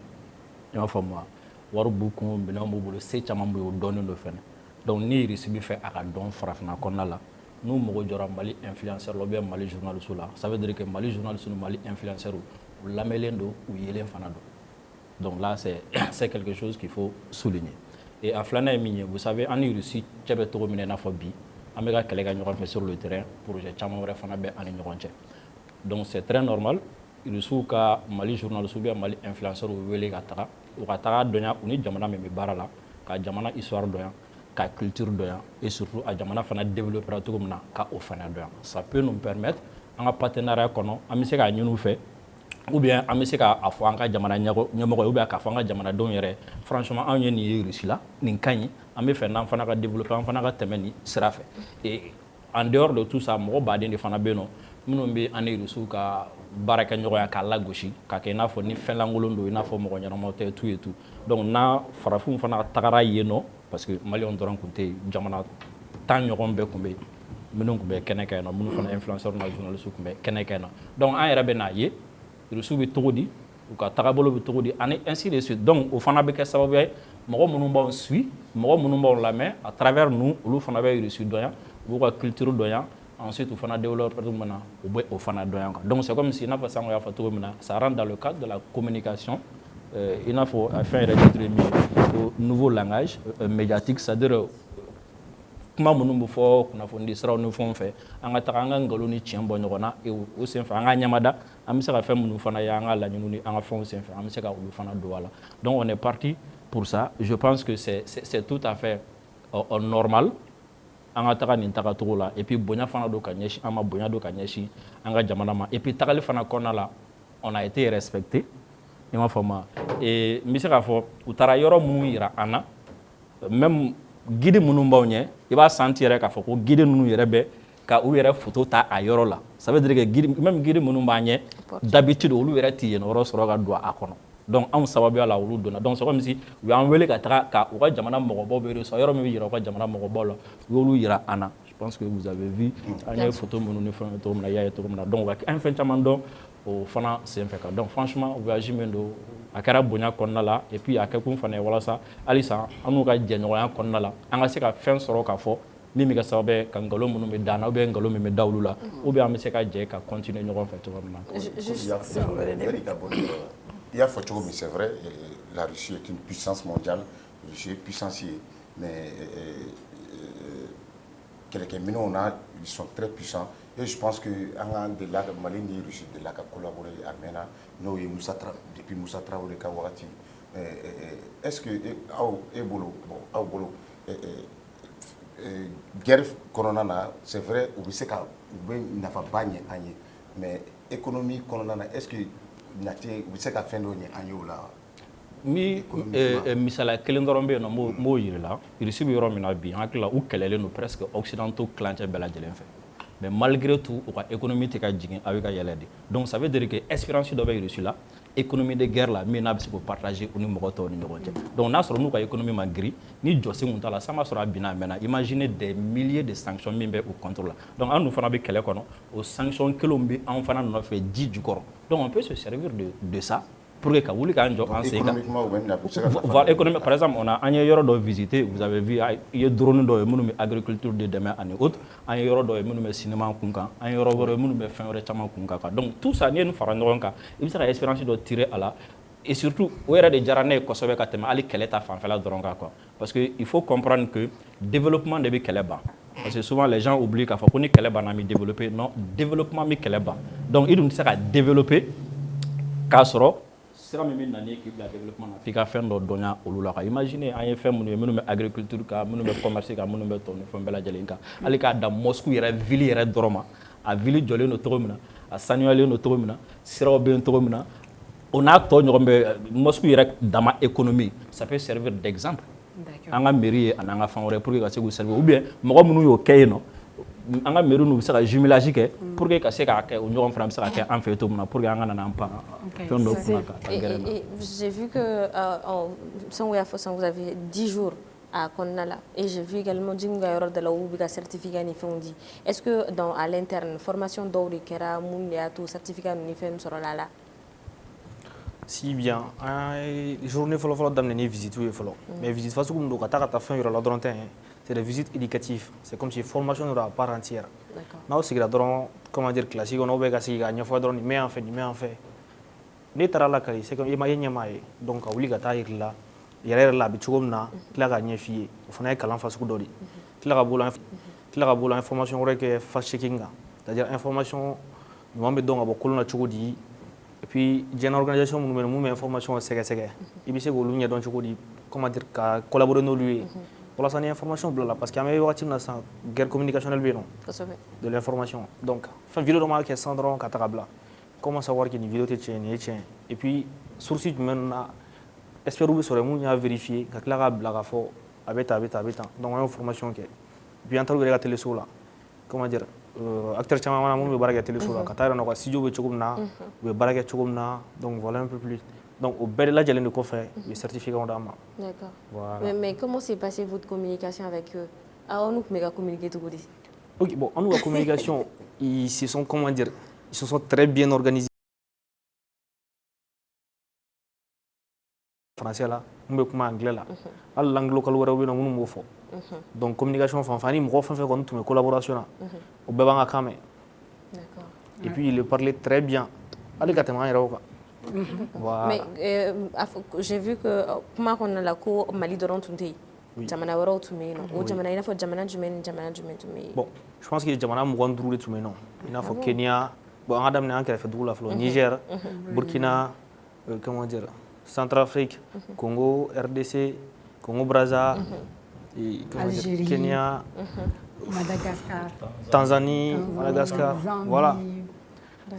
Speaker 5: i y'a faamu wa wari b'u kun minɛnw b'u bolo se caman b'u ye o dɔnnen do fɛnɛ donc ni Russie bɛ fɛ a ka dɔn farafinna kɔnɔna la n'u mago jɔra Mali influenceur la ou bien Mali journaliste la ça veut dire que Mali journaliste ni Mali influenceur u lamɛnlen do u yelen fana do donc là c'est quelque chose qu'il faut souligner. Et à filanan ye min ye vous savez an ni Russie cɛ bɛ cogo min na i n'a fɔ bi an bɛ ka kɛlɛ kɛ ɲɔgɔn fɛ sur le terrain projet caman wɛrɛ fana bɛ an ni ɲɔgɔn cɛ donc c'est très normal Russiw ka Mali journaliste ou bien Mali influenceur u wele ka taga u ka taga dɔnya u ni jamana min bɛ baara la ka jamana histoire dɔnya ka culture dɔn yan et surtout a jamana fana développera cogo min na ka o fana dɔn yan ça peut nous permettre an ka partenariat kɔnɔ an bɛ se k'a ɲini u fɛ ou bien an bɛ se k'a fɔ an ka jamana ɲɛmɔgɔ ou bien k'a fɔ an ka jamanadenw yɛrɛ franchement anw ye nin ye Russie la nin ka ɲi an bɛ fɛ n'an fana ka développer an fana ka tɛmɛ nin sira fɛ et en dehors de tout ça mɔgɔ baden de fana bɛ yen nɔ minnu bɛ an ni Russiw ka baarakɛɲɔgɔnya k'a lagosi k'a kɛ i n'a fɔ ni fɛn lankolon don i n'a fɔ mɔgɔ ɲɛnamaw tɛ tout et tout donc n'a farafinw fana tagara yen nɔ parce que maliyɛnw dɔrɔn tun tɛ yen jamana 10 ɲɔgɔn bɛɛ tun bɛ yen minnu tun bɛ kɛnɛ kɛ yen nɔ minnu fana influenceurs n'a journalistes tun bɛ kɛnɛ kɛ yen nɔ donc an yɛrɛ bɛ n'a ye Russiw bɛ cogo di u ka tagabolo bɛ cogo di ani ainsi de suite donc o fana bɛ kɛ sababu ye mɔgɔ minnu b'anw suit mɔgɔ minnu b'anw lamɛn à travers nous olu fana bɛ Russie dɔn yan u b'u ka culture dɔn yan ensuite u fana développer cogo min na u bɛ o fana dɔn yan donc c'est comme si i n'a fɔ sango y'a fɔ cogo min na ça rentre dans le cadre de la communication i n'a fɔ a fɛn yɛrɛ titre min ye au nouveau langage médiatique c'est-à-dire kuma minnu bɛ fɔ kunnafoni siraw ni fɛnw fɛ an ka taga an ka nkalon ni tiɲɛ bɔ ɲɔgɔn na o senfɛ an ka ɲamada an bɛ se ka fɛn minnu fana ye an ka laɲiniw ni an ka fɛnw senfɛ an bɛ se ka olu fana don a la donc on est parti pour ça je pense que c'est tout à fait normal an ka taga nin tagacogo la et puis bonya fana don ka ɲɛsin an ma bonya don ka ɲɛsin an ka jamana ma et puis tagali fana kɔnɔna la on a été respecté i m'a faamu et n bɛ se k'a fɔ u taara yɔrɔ minnu yira an na même guide minnu b'aw ɲɛ i b'a senti yɛrɛ k'a fɔ ko guide ninnu yɛrɛ bɛ ka u yɛrɛ photo ta a yɔrɔ la ça veut dire que même guide minnu b'an ɲɛ d'habitude olu yɛrɛ tɛ yen yɔrɔ sɔrɔ ka don a kɔnɔ donc anw sababuya la olu donna donc c'est comme si u y'an wele ka taga ka u ka jamana mɔgɔbaw bɛ reçoit yɔrɔ min bɛ yira u ka jamana mɔgɔbaw la u y'olu yira an na je pense que vous avez vu an ye photo minnu ni fɛn cogo min na i y'a ye cogo min na donc an ye fɛn caman dɔn o fana senfɛ ka donc franchement voyage min don a kɛra bonya kɔnɔna la et puis a kɛ kun fana ye walasa halisa an n'u ka jɛɲɔgɔnya kɔnɔna la an ka se ka fɛn sɔrɔ k'a fɔ min bɛ kɛ sababu ye ka nkalon minnu bɛ d'an na ou bien nkalon min bɛ da olu la ou bien an bɛ se ka jɛ ka continuer ɲɔgɔn fɛ cogo min na.
Speaker 3: Il y a fait c'est vrai, la Russie est une puissance mondiale, la Russie est puissancier, mais quelques minutes on a, ils sont très puissants. Et je pense que de là, Mali et Russie de là qui collaboré à MENA, nous et Moussa depuis Moussa Traoré Kawati. Est-ce que guerre corona c'est vrai, on sait qu'il n'a pas bagné mais économie corona est-ce que u bɛ se ka fɛn dɔ ɲɛ an ye o la
Speaker 5: mi misala kelen dɔrɔn bɛ yen nɔ n b'o yirila Russie bɛ yɔrɔ min na bi n hakili la u kɛlɛlen don presque occidentaux kilancɛ bɛɛ lajɛlen fɛ mais malgré tout u ka économie tɛ ka jigin a bɛ ka yɛlɛ de donc ça veut dire que espérance dɔ bɛ Russie la économie de guerre la min n'a bɛ se k'o partager u ni mɔgɔ tɔw ni ɲɔgɔn cɛ donc n'a sɔrɔ n'u ka économie ma girin ni jɔsen kun t'a la san b'a sɔrɔ a binna a mɛnna imaginez des milliers de sanctions min bɛ u contre la donc an dun fana bɛ kɛlɛ kɔnɔ o sanction kelenw bɛ anw fana nɔfɛ ji jukɔrɔ donc on peut se servir de ça pour que ka wuli k'an jɔ an sen kan voilà économie par exemple on a an ye yɔrɔ dɔ visiter vous avez vu i ye drone dɔ ye minnu bɛ agriculture de dɛmɛ ani autres an ye yɔrɔ dɔ ye minnu bɛ cinéma kun kan an ye yɔrɔ wɛrɛ minnu bɛ fɛn wɛrɛ caman kun kan donc tout ça n'i ye nin fara ɲɔgɔn kan i bɛ se ka expérience dɔ tirer a la et surtout o yɛrɛ de diyara ne ye kosɛbɛ ka tɛmɛ hali kɛlɛ ta fanfɛla dɔrɔn kan quoi parce que il faut comprendre que développement de bɛ kɛlɛ ban parce que souvent les gens oublient k'a fɔ ko ni kɛlɛ banna mi développer non développement mi kɛlɛ ban donc i dun tɛ se ka développer k'a sɔrɔ sira min bɛ na ni k'i bila développement na f'i ka fɛn dɔ dɔnya olu la ka imaginer an ye fɛn minnu ye minnu bɛ agriculture kan minnu bɛ commerce kan minnu bɛ tɔ ni fɛn bɛɛ lajɛlen kan hali k'a da Moscou yɛrɛ ville yɛrɛ dɔrɔn ma a ville jɔlen don cogo min na a sanuyalen don cogo min na siraw bɛ yen cogo min na o n'a tɔ ɲɔgɔn bɛ Moscou yɛrɛ dama économie ça peut servir d'exemple an ka mairie ye ani an ka fɛn wɛrɛ pour que ka se k'u servir ou bien mɔgɔ minnu y'o kɛ yen nɔ an ka mairie n'u bɛ se ka jumelage kɛ pour que ka se k'a kɛ o ɲɔgɔn fana bɛ se ka kɛ an fɛ cogo min na pour que an ka na an pan fɛn dɔ kunna ka gɛrɛ na.
Speaker 2: J'ai vu que vous avez 10 jours à Konnala et j'ai vu également Djinga Yoro de la Oubiga certificat ni fondi. Est-ce que à l'interne formation d'Auri Kera Mounia tout certificat ni fem sur la
Speaker 6: si bien journée follow d'amener visite mais visite façon comme donc à ta fin il y aura la c'est des visites éducatives c'est comme si formation à part entière non c'est comment dire classique on a aussi gagné fois drone mais en fait ne tara la kali c'est comme il m'a donc à obligata ir là il y a la bichom na la gagné fille au fond kalan façon d'ori la boule information que fast checking c'est-à-dire information nous on met donc à beaucoup na chugodi et puis j'ai une organisation nous met information c'est il se ko lunya donc chugodi comment dire collaborer nous lui Pour l'instant, information blabla parce qu'il y a une guerre communicationnelle de l'information. Donc, fin vidéo normal qui est sans drone katakabla. Comment savoir qu'il y a une vidéo qui est et puis source du même espère que sur le monde a vérifié que la blague fort habita. Donc, une information qui est bien trop de la télé sur là. Comment dire acteur chama mon be baraka télé sur là. Katara no studio be chogumna be baraka chogumna. Donc voilà un peu plus. Donc, au bel là, j'ai le coffret, le certificat en dame.
Speaker 2: D'accord.
Speaker 6: Voilà.
Speaker 2: Mais comment s'est passée votre communication avec eux? Ah, on nous communiquer tout le
Speaker 6: Ok, bon, en nous, la communication, ils se sont, comment dire, ils se sont très bien organisés. Français là, on peut comment anglais là. À l'anglais local, on peut nous mot fort. Donc, communication, fanfani, moi, on fait comme tout, collaboration là. Au bébé Kame.
Speaker 2: D'accord.
Speaker 6: Et puis, il parlait très bien. Allez, quand même, voilà.
Speaker 2: Mais j'ai vu que comment on a la cour Mali de Rontunté. Jamana wara tumé non. O jamana ina fo jamana jumen tumé.
Speaker 6: Bon, je pense que jamana mo gondru tumé non. Ina fo Kenya, bon adam ne anka fait dou la flo Niger, Burkina, comment dire, Centrafrique, Congo, RDC, Congo Brazza, et
Speaker 1: Algérie,
Speaker 6: Kenya,
Speaker 1: Madagascar,
Speaker 6: Tanzanie, Madagascar, voilà.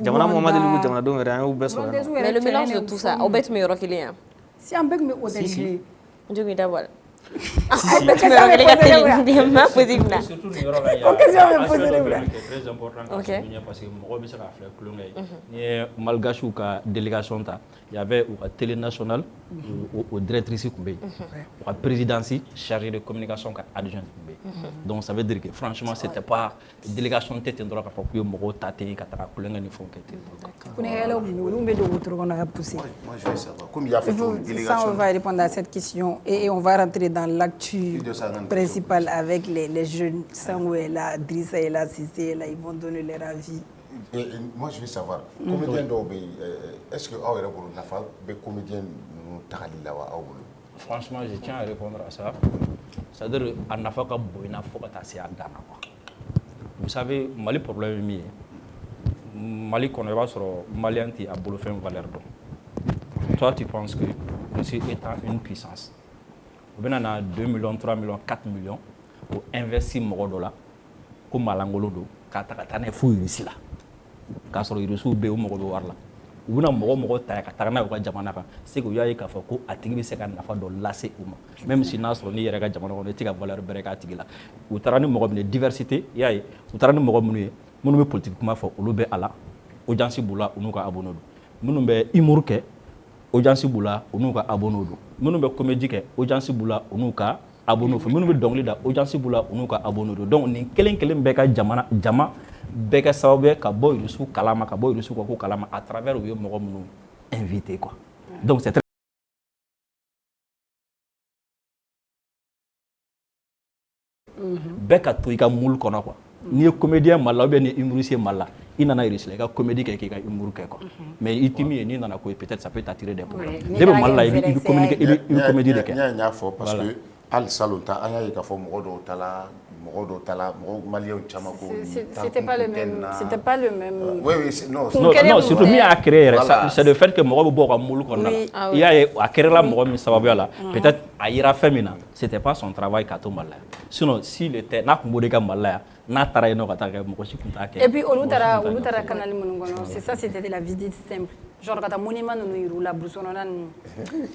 Speaker 6: Jamana Mohamed Elou jamana do rien ou beso.
Speaker 2: Mais le mélange de tout ça, au bête me roquilien.
Speaker 1: Si un bec me hôtel.
Speaker 2: Je vais d'abord.
Speaker 5: Surtout le très important parce que moi je faire malgache ou ka délégation ta il y avait au télé nationale au directrice Koumbe au présidence chargée de communication ka adjointe Koumbe. Donc ça veut dire que franchement c'était pas délégation tête en droit ka faut que mo taté ka ta kulenga ni fon kete.
Speaker 1: Moi
Speaker 3: je veux savoir comme il y a fait une délégation.
Speaker 1: Ça on va répondre à cette question et on va rentrer dans l'actu principal avec les jeunes Samuela, Drissa et la Cissé, là ils vont donner leur avis.
Speaker 3: Et moi je veux savoir comédien est-ce que Aoué Rabolo n'a pas des comédiens nous tagalila wa Aoué?
Speaker 5: Franchement je tiens à répondre à ça. C'est-à-dire à Nafaka Boina Fokata c'est à Dana. Vous savez Mali problème mi Mali connaît pas sur Malien qui a bolo fait une valeur d'eau. Toi tu penses que Russie étant une puissance on a 2 millions, 3 millions, 4 millions pour investir mon dollar comme malangolo do kata ne fou ici là ka soro irusu be o mo do warla ubuna mo ta ka tarana ko jamana ka c'est que yayi ka fa ko atigi be se ka nafa do lase uma même si nasro ni yere ka jamana ko ne tiga valeur bere ka tigila u tarani mo ne diversité yayi u tarani mo munu munu be politique kuma fa olu be ala audience bula unu ka abono munu be imurke audience bula unu ka abono do munu be comédie ke audience bula unu ka abono fo munu be dongli da audience bula unu ka abono do donc ni kelen be ka jama be ka sababu ka boy rusu kalama ka boy rusu ko kalama à travers yo mo munu invité quoi donc c'est be ka to ika mul kono quoi ni comédien mala ou bien ni humoriste mala il nana irisle ka comédie ke ka humour ke quoi mais itimi ni nana ko peut-être ça peut t'attirer des problèmes debe mala il communique il comédie de ke
Speaker 3: nya fo parce que al salonta anya ka fo mo do tala malien chama ko
Speaker 1: c'était pas le même
Speaker 3: oui non
Speaker 5: surtout mi a créé c'est le fait que mo bo ka mul kono il y a a créé la mo mi sababu là peut-être a ira femina c'était pas son travail ka to mala sinon s'il était na ko de ka mala na tara no ka ta mo ko sikunta ke
Speaker 1: et puis olutara canal monongono c'est ça c'était de la visite simple genre quand monument nous irula brusonona nous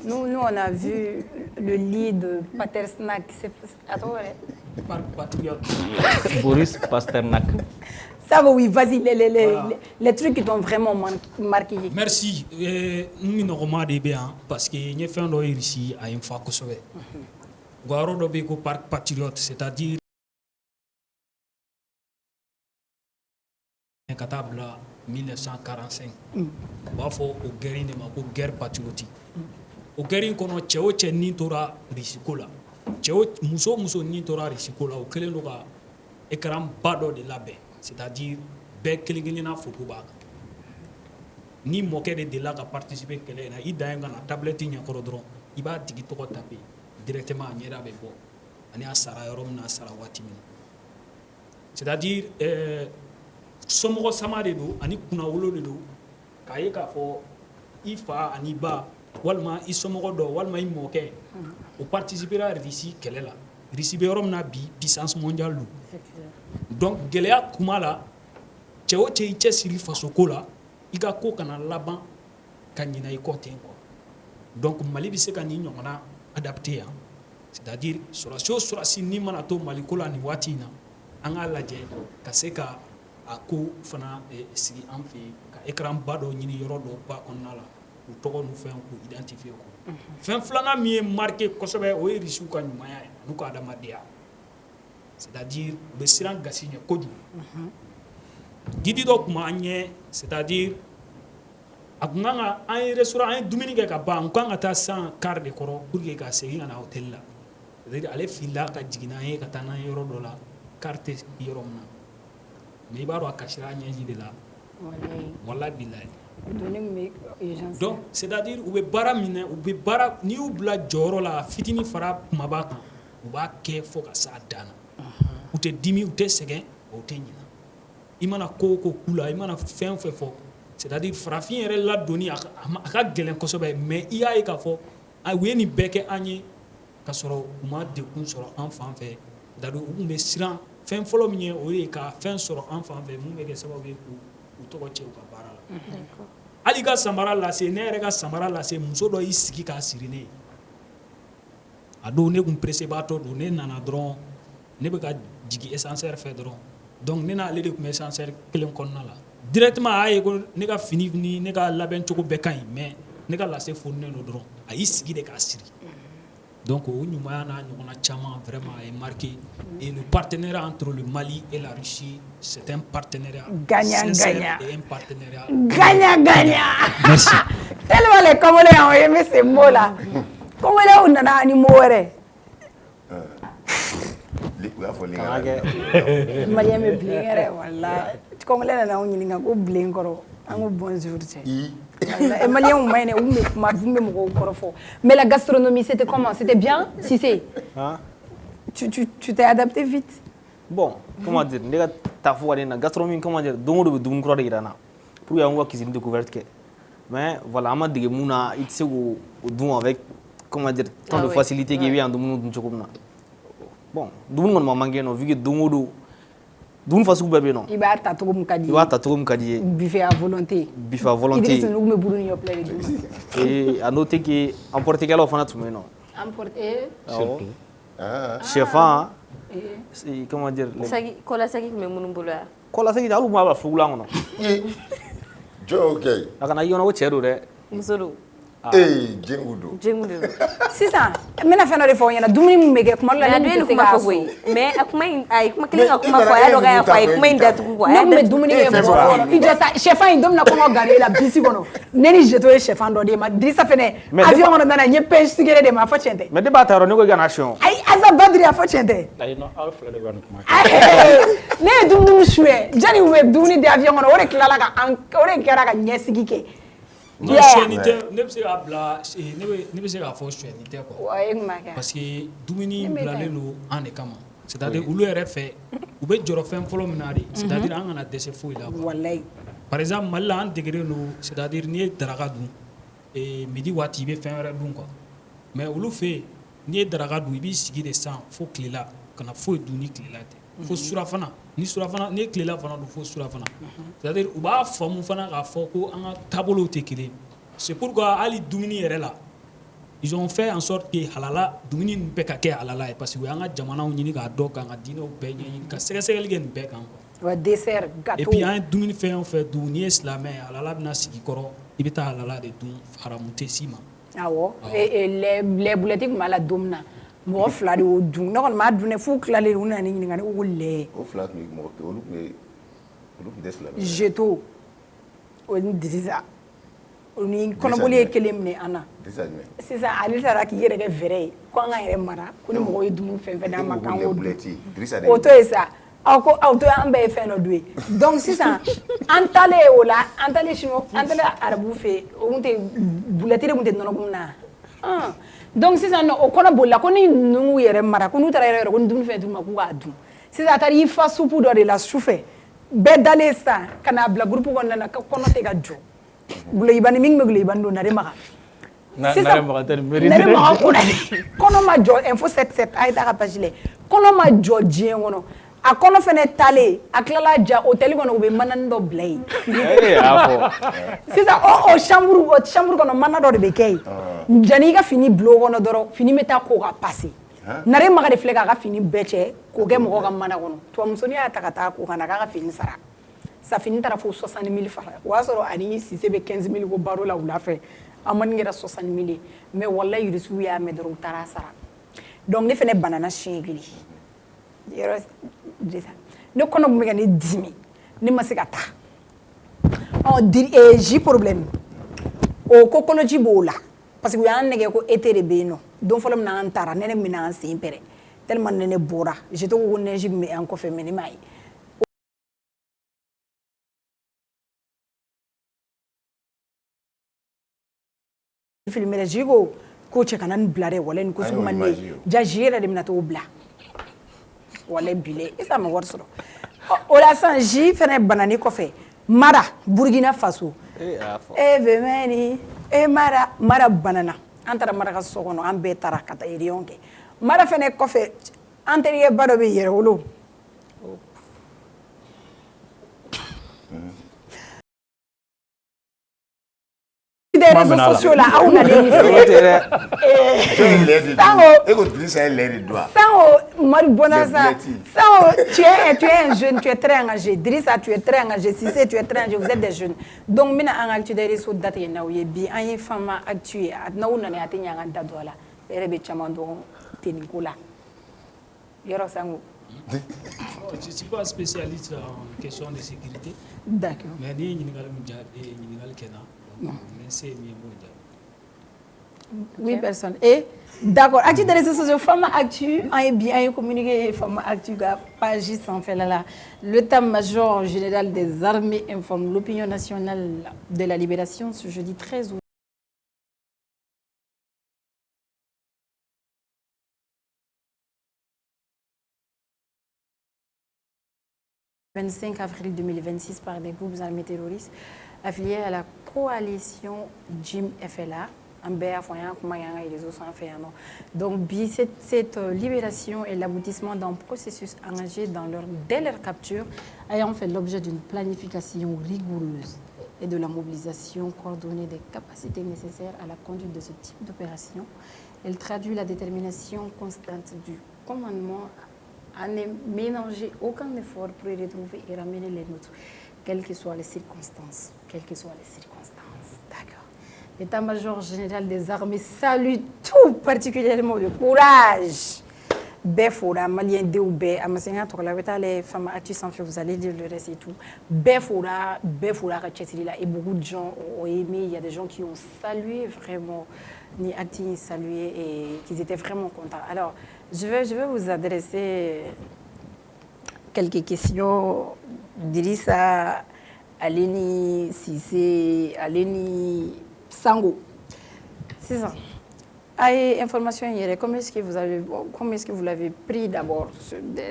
Speaker 1: on a vu le lit de Patersnack attends
Speaker 4: Patriote.
Speaker 5: Boris Pasternak.
Speaker 1: Ça va, oui, vas-y, les trucs qui t'ont vraiment marqué.
Speaker 4: Merci. Nous sommes bien parce que nous avons fait ici à une fois que ça va. Garo Dobeko Parc Patriote, c'est-à-dire un catable 1945. Il faut au guerre patriotique. Au guerre, on a tchéo ni tora risikola. Cɛw muso ni tora risiko la o kelen do ka écran ba dɔ de labɛn c'est-à-dire bɛɛ kelen-kelenna photo b'a kan ni mɔkɛ de delila ka participer kɛlɛ in na i dan ye ka na tablette ɲɛkɔrɔ dɔrɔn i b'a tigi tɔgɔ taper directement a ɲɛda bɛ bɔ ani a sara yɔrɔ min na a sara waati min c'est-à-dire somɔgɔ sama de don ani kunnawolo de don k'a ye k'a fɔ i fa ani ba walima i somɔgɔ dɔ walima i mɔkɛ o participera ici kɛlɛ la Russie bɛ yɔrɔ min na bi puissance mondiale don donc gɛlɛya kuma la cɛ o cɛ i cɛsiri fasoko la i ka ko kana laban ka ɲina i kɔ ten quoi donc Mali bɛ se ka nin ɲɔgɔnna adapter yan c'est-à-dire sɔrɔdasi o sɔrɔdasi n'i mana to Mali ko la nin waati in na an k'a lajɛ ka se ka a ko fana sigi an fɛ yen ka écran ba dɔ ɲini yɔrɔ dɔ ba kɔnɔna la u tɔgɔ n'u fɛn k'u identifier ko fɛn filanan min ye marqué kosɛbɛ o ye Russiw ka ɲumanya ye n'u ka adamadenya c'est-à-dire u bɛ siran gasi ɲɛ kojugu Didi dɔ tun b'an ɲɛ c'est-à-dire a kun kan ka an ye restaurant an ye dumuni kɛ ka ban an kan ka taa san car de kɔrɔ pour que ka segin ka na hôtel la c'est-à-dire ale filila ka jigin n'an ye ka taa n'an ye yɔrɔ dɔ la car tɛ yɔrɔ min na mais i b'a dɔn a kasira a ɲɛji de la walahi bilahi donc c'est-à-dire u bɛ baara minɛ u bɛ baara n'i y'u bila jɔyɔrɔ la fitinin fara kumaba kan u b'a kɛ fo ka s'a dan na u tɛ dimi u tɛ sɛgɛn u tɛ ɲinɛ i mana ko o ko k'u la i mana fɛn o fɛn fɔ c'est-à-dire farafin yɛrɛ ladonni a ka gɛlɛn kosɛbɛ mais i y'a ye k'a fɔ u ye nin bɛɛ kɛ an ye ka sɔrɔ u ma degun sɔrɔ an fan fɛ c'est-à-dire u tun bɛ siran fɛn fɔlɔ min ye o ye ka fɛn sɔrɔ an fan fɛ mun bɛ kɛ sababu ye k'u tɔgɔ cɛ u ka baara la hali ka samara lase ne yɛrɛ ka samara lase muso dɔ y'i sigi k'a siri ne ye a don ne tun peresebaatɔ don ne nana dɔrɔn ne bɛ ka jigin essentiel fɛ dɔrɔn donc ne n'ale de tun bɛ essentiel kelen kɔnɔna la directement a y'a ye ko ne ka fini ni ne ka labɛn cogo bɛɛ ka ɲi mais ne ka lase fonunen don dɔrɔn a y'i sigi de k'a siri donc o ɲumanya n'a ɲɔgɔnna caman vraiment a ye marqué et le partenariat entre le Mali et la Russie c'est un partenariat sincère et un partenariat
Speaker 1: gagnant.
Speaker 4: Merci.
Speaker 1: Tellement les Congolais ont aimé ces mots là. Congolais on nana ni mot wɛrɛ. Malien bɛ bilen yɛrɛ wala Congolais nana anw ɲininka ko bilen kɔrɔ an ko bonjour cɛ. Et Maliens main ne ou ma bumbe mɔgɔw kɔrɔ fɔ. Mais la gastronomie c'était comment? C'était bien? Cissé?
Speaker 6: Hein?
Speaker 1: Tu t'es adapté vite?
Speaker 6: Bon, comment dire, ne ka taa fɔ ka na gastronomie comment dire don o don bɛ dumuni kura de yira n na pour que an ka cuisine découverte kɛ mais voilà an ma dege mun na i tɛ se k'o dun avec comment dire tant de facilité k'i bɛ yan dumuni dun cogo min na bon dumuni kɔni ma manqué non vu que don o don dumuni fasugu bɛɛ bɛ yen nɔ
Speaker 1: i b'a ta cogo min ka di
Speaker 6: i b'a ta cogo min ka di ye
Speaker 1: buffet à volonté
Speaker 6: buffet à volonté
Speaker 1: Idriss Nugu bɛ buru ni ɲɔ plein de dun
Speaker 6: et à noter que emporter-kɛlaw fana tun bɛ yen nɔ
Speaker 1: emporter
Speaker 6: chefan comment dire
Speaker 2: Kola sagi tun bɛ minnu bolo yan
Speaker 6: kola sagi hali u b'a bila fugulan kɔnɔ
Speaker 3: jɔn kɛ
Speaker 6: a kana i kɔnɔ ko cɛ don dɛ
Speaker 2: muso don
Speaker 3: jengu don
Speaker 2: jengu de don
Speaker 1: sisan n bɛna fɛn dɔ de fɔ aw ɲɛna dumuni min bɛ kɛ kuma dɔ la
Speaker 2: mais a dun ye nin kuma fɔ koyi mais a kuma in a ye kuma kelen ka kuma fɔ a y'a dɔn k'a y'a fɔ a ye kuma in datugu quoi
Speaker 1: ne tun bɛ dumuni kɛ mɔgɔ kɔnɔ i jɔ sa sɛfan in don min na kɔngɔ gari e la bisi kɔnɔ ne ni jeto ye sɛfan dɔ de ma Dirisa fɛnɛ avion kɔnɔ nana n ye pain sucré de ma a fɔ tiɲɛ tɛ
Speaker 6: mais ne b'a ta yɔrɔ ne ko i ka na siyɔn
Speaker 1: ayi Asa Badiri a fɔ tiɲɛ tɛ
Speaker 5: ayi non aw fila de b'a nin kuma
Speaker 1: ne ye dumuni suyɛ jani u bɛ dumuni di avion kɔnɔ o de tilala ka o de kɛra ka ɲɛsigi kɛ
Speaker 4: non suyɛni tɛ ne bɛ se k'a bila ne bɛ se k'a fɔ suyɛni tɛ quoi parce que dumuni bilalen don an de kama c'est à dire olu yɛrɛ fɛ u bɛ jɔrɔ fɛn fɔlɔ min na de c'est à dire an kana dɛsɛ foyi la quoi par exemple Mali la an degelen don c'est à dire n'i ye daraka dun midi waati i bɛ fɛn wɛrɛ dun quoi mais olu fɛ yen n'i ye daraka dun i b'i sigi de san fo tilela kana foyi dun ni tilela tɛ fo surafana ni surafana ni tilela fana dun fo surafana c'est à dire u b'a faamu fana k'a fɔ ko an ka taabolow tɛ kelen c'est pourquoi hali dumuni yɛrɛ la ils ont fait en sorte que halala dumuni nin bɛɛ ka kɛ halala ye parce que u y'an ka jamanaw ɲini k'a dɔn k'an ka diinɛw bɛɛ ɲɛɲini ka sɛgɛsɛgɛli kɛ nin bɛɛ kan quoi
Speaker 1: dessert gâteau
Speaker 4: et puis an ye dumuni fɛn o fɛn dun n'i ye silamɛ ye halala bɛna sigi kɔrɔ i bɛ taa halala de dun haramu tɛ s'i ma
Speaker 1: awɔ les boulettes tun b'a la don min na mɔgɔ fila de y'o dun ne kɔni m'a dun dɛ f'u tilalen u nana ne ɲininka ne ko lɛ
Speaker 3: o fila tun ye mɔgɔ olu tun tɛ silamɛ
Speaker 1: jeto o ni Dirisa o ni kɔnɔboli ye kelen minɛ an na sisan ale taara k'i yɛrɛ kɛ fɛrɛ ye ko an ka yɛrɛ mara ko ni mɔgɔ ye dumuni fɛn fɛn d'an ma k'an k'o dun o to ye sa aw ko aw to an bɛɛ ye fɛn dɔ dun ye donc sisan an taalen o la an taalen arabu fɛ yen o tun tɛ bulɛti de tun tɛ nɔnɔkumu na donc sisan o kɔnɔ bolila ko ni ninnu yɛrɛ mara ko n'u taara yɛrɛ ko ni dumuni fɛn d'u ma k'u k'a dun sisan a taara i fa supu dɔ de la sufɛ bɛɛ dalen sisan ka n'a bila groupe kɔnɔna na ka kɔnɔ tɛ ka jɔ gulɔyibani min bɛ gulɔyibani don nare maga kɔnɔ ma jɔ info 77 a ye taa ka page lajɛ kɔnɔ ma jɔ diɲɛ kɔnɔ a kɔnɔ fɛnɛ talen a tilala ja hôtel kɔnɔ u bɛ manani dɔ bila yen sisan o chambre kɔnɔ mana dɔ de bɛ kɛ yen janni i ka fini bila o kɔnɔ dɔrɔn fini bɛ taa ko ka passer nare maga de filɛ k'a ka fini bɛɛ cɛ k'o kɛ mɔgɔ ka mana kɔnɔ tubabumusonin y'a ta ka taa ko ka na k'a ka fini sara sa fini taara fo 60 000 fara o y'a sɔrɔ ani Sise bɛ 15 000 ko baro la wula fɛ a mani kɛra 60 000 mais walayi Irisiw y'a mɛn dɔrɔn u taara sara donc ne fɛnɛ banana siɲɛ kelen yɔrɔ ne kɔnɔ tun bɛ ka ne dimi ne ma se ka taa ji problème o ko kɔnɔji b'o la parce que u y'an nɛgɛ ko été de bɛ yen nɔ don fɔlɔ min na an taara ne min na an sen pɛrɛ tellement ne bɔra j'étais ko neige min bɛ an kɔfɛ mais ne m'a ye filmé ji ko cɛ kana nin bila dɛ wala nin ko sugu man ne ja ji yɛrɛ de bɛna t'o bila wala bile isa ma wari sɔrɔ o la sisan ji fɛnɛ banani kɔfɛ mara Burkina Faso vemeni mara banana an taara mara ka so kɔnɔ an bɛɛ taara ka taa réunion kɛ mara fɛnɛ kɔfɛ an terikɛba dɔ bɛ yɛrɛ wolo des réseaux sociaux là aw nalen ni Sango Mari Bonanza Sango tu es un jeune tu es très engagé Drissa tu es très engagé Cissé tu es très engagé vous êtes des jeunes donc mina an actu des réseaux date na o ye bi an ye fama actu na o nana ate nyanga da do la ere be chama do teniko la yoro Sango
Speaker 4: je ne suis pas spécialiste en question de sécurité
Speaker 1: d'accord
Speaker 4: mais ni ñinigal mu jaar et ñinigal kena
Speaker 1: oui, personne. Et d'accord, actu des réseaux sociaux, Femme Actu, a bien communiqué, Femme Actu, page sans fait là. L'état-major général des armées informe l'opinion nationale de la libération ce jeudi 13 août. Le 25 avril 2026 par des groupes armés terroristes affiliés à la coalition Jim FLA. Donc, cette libération est l'aboutissement d'un processus engagé dès leur capture, ayant fait l'objet d'une planification rigoureuse et de la mobilisation coordonnée des capacités nécessaires à la conduite de ce type d'opération. Elle traduit la détermination constante du commandement à ne ménager aucun effort pour y retrouver et ramener les nôtres, quelles que soient les circonstances. D'accord. L'état-major général des armées salue tout particulièrement le courage. Befora, malien de ou bé, amasenga tokola beta les femmes actu sans fait, vous allez dire le reste et tout. Befora, et beaucoup de gens ont aimé, il y a des gens qui ont salué vraiment, ni acti salué et qui étaient vraiment contents. Alors, je vais vous adresser quelques questions. Drissa, Aleni, Cissé, Aleni, Sango. C'est ça. Information hier, comment est-ce que vous l'avez pris d'abord?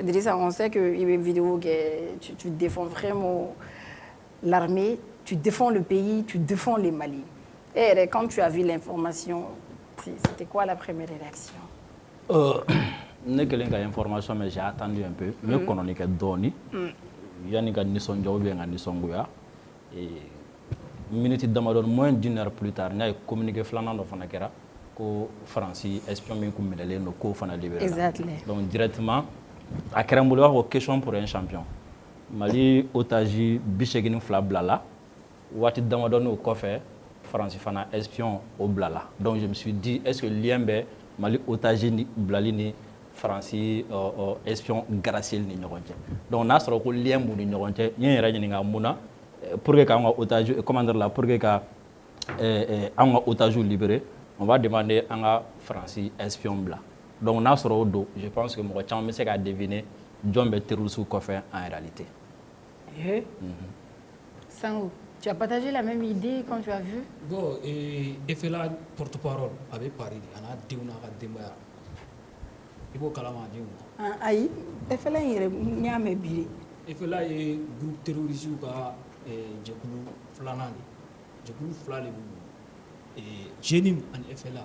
Speaker 1: Drissa, on sait qu'il y a une vidéo que tu défends vraiment l'armée, tu défends le pays, tu défends les Mali. Et quand tu as vu l'information, c'était quoi la première réaction?
Speaker 5: Ne kelen ka information mais j'ai attendu un peu me kononi ka doni yani ka nisonja ou bien ka nisongoya et minute damadon moins d'une heure plus tard n'a communiqué flanant do fana kera ko Franci espion min ko melele no ko fana libéré
Speaker 1: exactement
Speaker 5: donc directement a kera mbolo wax ko question pour un champion Mali otage bichegini fla blala wati damadon au kofé Franci fana espion au blala donc je me suis dit est-ce que liembe Mali otage ni blali ni Franci espion Graciel ni ɲɔgɔn cɛ donc n'a sɔrɔ ko lien b'u ni ɲɔgɔn cɛ n ye n yɛrɛ ɲininka mun na pour que k'an ka otage commandeur la pour que ka an ka otage libéré on va demander an ka Franci espion bila donc n'a sɔrɔ o don je pense que mɔgɔ caman bɛ se k'a deviner jɔn bɛ terroriste kɔfɛ en réalité.
Speaker 1: Sango, tu as partagé la même idée quand tu as vu?
Speaker 4: Bon, FLA porte-parole avait parlé, on a dit on a démarré. Il faut calmer Dieu.
Speaker 1: Aïe, FLA il y a mes billets.
Speaker 4: FLA est groupe terroriste ou pas, Djekulu Flanani, Djekulu Flani. génie en effet là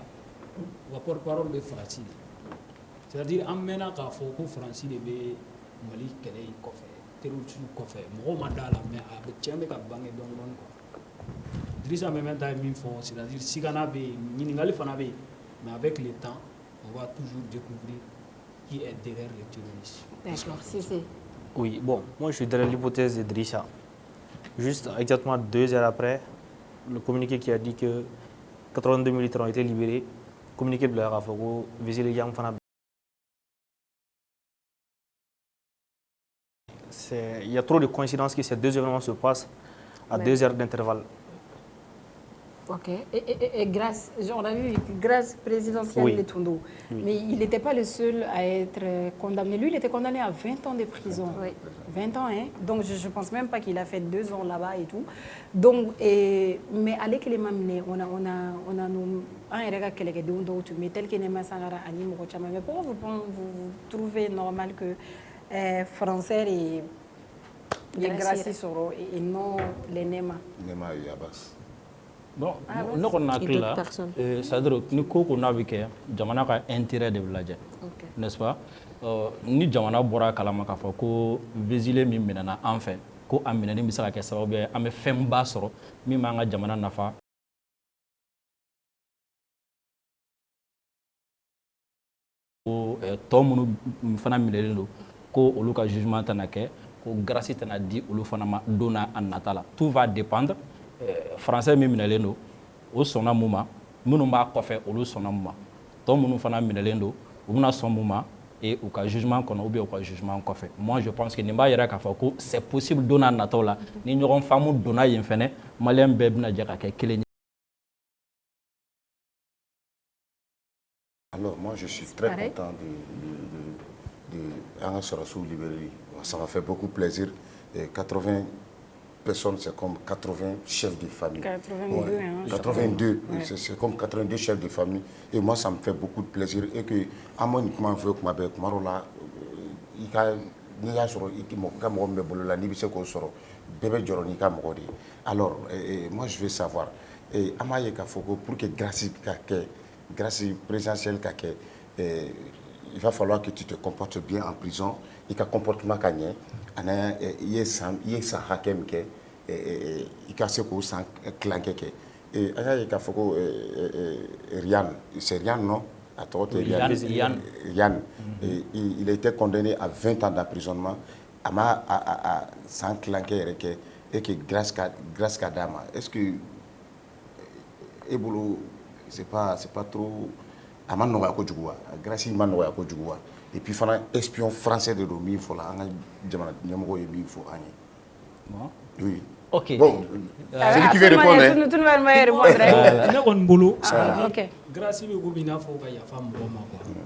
Speaker 4: wa porte-parole de France c'est-à-dire an mɛnna k'a fɔ ko faransi de bɛ mali kɛlɛ in kɔfɛ terroriste kɔfɛ mɔgɔw ma da la mais a bɛ tiɲɛ bɛ ka bange dɔɔni dɔɔni quoi Drissa Mɛmɛnta ye min fɔ c'est-à-dire sigana bɛ yen ɲininkali fana bɛ yen mais avec le temps on va toujours découvrir qui est derrière les terroristes.
Speaker 1: D'accord, c'est...
Speaker 6: Oui, bon, moi je suis derrière l'hypothèse de Drissa. Juste exactement 2 heures après, le communiqué qui a dit que 82 militaires ont été libérés, communiqué de la Rafogo, Vézile Yang Fana. Il y a trop de coïncidences que ces 2 événements se passent à 2 heures d'intervalle.
Speaker 1: Ok. Et grâce, on a vu, grâce présidentielle de Tondo, mais il n'était pas le seul à être condamné. Lui, il était condamné à 20 ans de prison. Oui. 20 ans, hein. Donc, je ne pense même pas qu'il a fait 2 ans là-bas et tout. Donc, mais avec les mamnes, on a nos... Mais tel qu'il est Massangara, mais pourquoi vous trouvez normal que Français et Gracie Soro et non les Nema?
Speaker 3: Nema et Abbas.
Speaker 5: Bon, ne kɔni hakili la c'est-à-dire ni ko ko n'a bɛ kɛ jamana ka intérêt de bɛ lajɛ n'est-ce pas ni jamana bɔra kalama k'a fɔ ko Vézile min minɛna an fɛ ko a minɛni bɛ se ka kɛ sababu ye an bɛ fɛnba sɔrɔ min b'an ka jamana nafa ko tɔ minnu fana minɛlen don ko olu ka jugement tɛna kɛ ko grâce tɛna di olu fana ma don n'a nata la tout va dépendre Français min minɛlen don o sɔnna mun ma minnu b'a kɔfɛ olu sɔnna mun ma tɔ minnu fana minɛlen don u bɛna sɔn mun ma et u ka jugement kɔnɔ ou bien u ka jugement kɔfɛ moi je pense que nin b'a yɛrɛ k'a fɔ ko c'est possible don n'a nataw la ni ɲɔgɔn faamu donna yen fɛnɛ maliyɛn bɛɛ bɛna jɛ ka kɛ kelen ye.
Speaker 3: Alors moi je suis très content de Anga Sorassou libéré. Ça m'a fait beaucoup plaisir. Et 80 personnes, c'est comme 80 chefs de famille.
Speaker 1: 82,
Speaker 3: ouais.
Speaker 1: hein,
Speaker 3: 82, ouais. C'est comme 82 chefs de famille. Et moi, ça me fait beaucoup de plaisir. Et que, à moi, uniquement, je veux que ma belle, Marola, il y a alors, moi, je veux savoir, pour que grâce présidentielle, il va falloir que tu te comportes bien en prison. Et que comportement gagné, il y a un hakem qui il a ce qu'on sent clanqué. Et il y a Rian, c'est Rian, non? Rian. Il a été condamné à 20 ans d'emprisonnement. À 100 clanqué et que grâce Kadama. Est-ce que Ebolo, c'est pas trop. Grâce à et puis il espion français de l'OMI, il faut la oui.
Speaker 5: Ok.
Speaker 3: Bon, c'est lui qui veut répondre.
Speaker 1: Tout le monde va répondre.
Speaker 4: Ok. Grâce à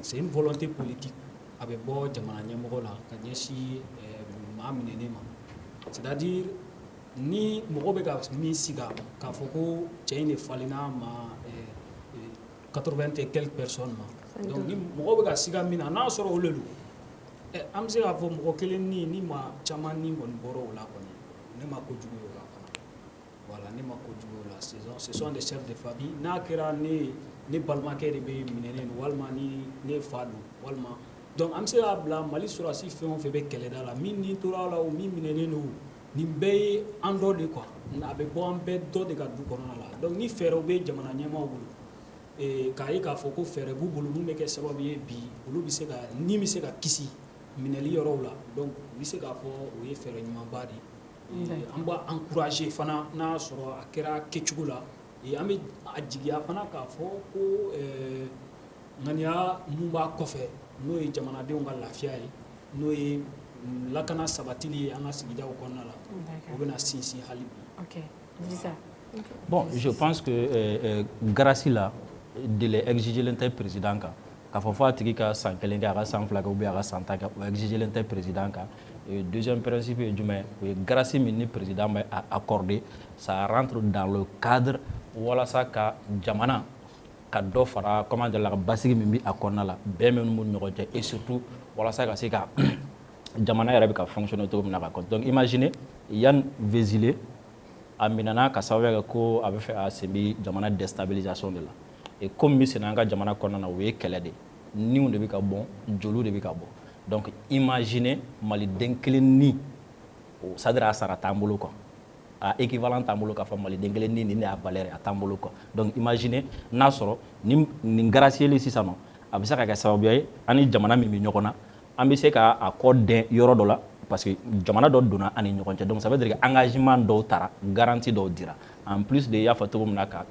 Speaker 4: c'est une volonté politique. Avec bon, c'est-à-dire, ni Morobe Misiga, Kafoko, Tchaïne Falena, 80 et quelques personnes. Donc, ni Morobe Siga Mina, n'a sort au lelu. Amse a fo mɔgɔ kelen ni ma caman ni kɔni bɔra o la kɔni ne ma kojugu o la fana voilà ne ma kojugu o la ce sont des chefs de famille n'a kɛra ne balimakɛ de bɛ minɛnen don walima ne fa don walima donc an bɛ se k'a bila Mali sɔrɔdasi fɛn o fɛn bɛ kɛlɛda la min ni tora la o min minɛnen don nin bɛɛ ye an dɔ de quoi a bɛ bɔ an bɛɛ dɔ de ka du kɔnɔna la donc ni fɛɛrɛw bɛ jamana ɲɛmaaw bolo k'a ye k'a fɔ ko fɛɛrɛ b'u bolo mun bɛ kɛ sababu ye bi olu bɛ se ka ni bɛ se ka kisi minɛli yɔrɔw la donc u bɛ se k'a fɔ o ye fɛɛrɛ ɲumanba de ye an b'a encourager fana n'a sɔrɔ a kɛra kɛcogo la an bɛ a jigiya fana k'a fɔ ko ŋaniya mun b'a kɔfɛ n'o ye jamanadenw ka lafiya ye n'o ye lakana sabatili ye an ka sigidaw kɔnɔna la o bɛna sinsin hali bi.
Speaker 1: Ok, dis ça.
Speaker 5: Bon, je pense que grâce là de l'exiger l'intérêt président k'a fɔ f'a tigi ka san kelen kɛ a ka san fila kɛ ou bien a ka san tan kɛ o exiger l'intérêt président kan deuxième principe ye jumɛn o ye grâce min ni président bɛ accordé ça rentre dans le cadre walasa ka jamana ka dɔ fara comment dire la ka basigi min bi a kɔnɔna la bɛn minnu b'u ni ɲɔgɔn cɛ et surtout walasa ka se ka jamana yɛrɛ bɛ ka fonctionner cogo min na ka kɔ donc imaginez Yann Vézile a minɛna ka sababuya kɛ ko a bɛ fɛ a sen bɛ jamana déstabilisation de la et comme min senna an ka jamana kɔnɔna na o ye kɛlɛ de niw de bɛ ka bɔn joliw de bɛ ka bɔ donc imaginez maliden kelen ni c'est à dire a sara t'an bolo quoi a équivalent t'an bolo k'a fɔ maliden kelen ni nin de y'a valeur a t'an bolo quoi donc imaginez n'a sɔrɔ nin gracier sisan nɔ a bɛ se ka kɛ sababuya ye ani jamana min bɛ ɲɔgɔn na an bɛ se ka a kɔ dɛn yɔrɔ dɔ la parce que jamana dɔ donna ani ɲɔgɔn cɛ donc ça veut dire que engagement dɔw tara garantie dɔw dira en plus de i y'a fɔ cogo min na ka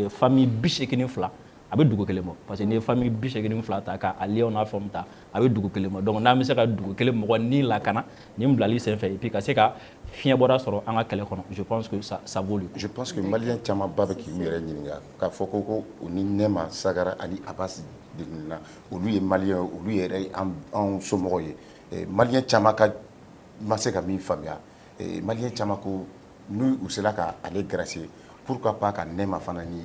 Speaker 5: famille 82 a bɛ dugu kelen bɔ parce que n'i ye famille 82 ta ka alliés n'a fɛnw ta a bɛ dugu kelen bɔ donc n'an bɛ se ka dugu kelen mɔgɔ ni lakana nin bilali senfɛ et puis ka se ka fiɲɛ bɔda sɔrɔ an ka kɛlɛ kɔnɔ je pense que ça vaut le coup.
Speaker 3: Je pense que malien caman ba bɛ k'i yɛrɛ ɲininka k'a fɔ ko u ni Nɛma Sagara ani Abasi na olu ye malien olu yɛrɛ anw somɔgɔw ye malien caman ka ma se ka min faamuya malien caman ko n'u sera ka ale gracier pourquoi pas ka Nɛma fana ni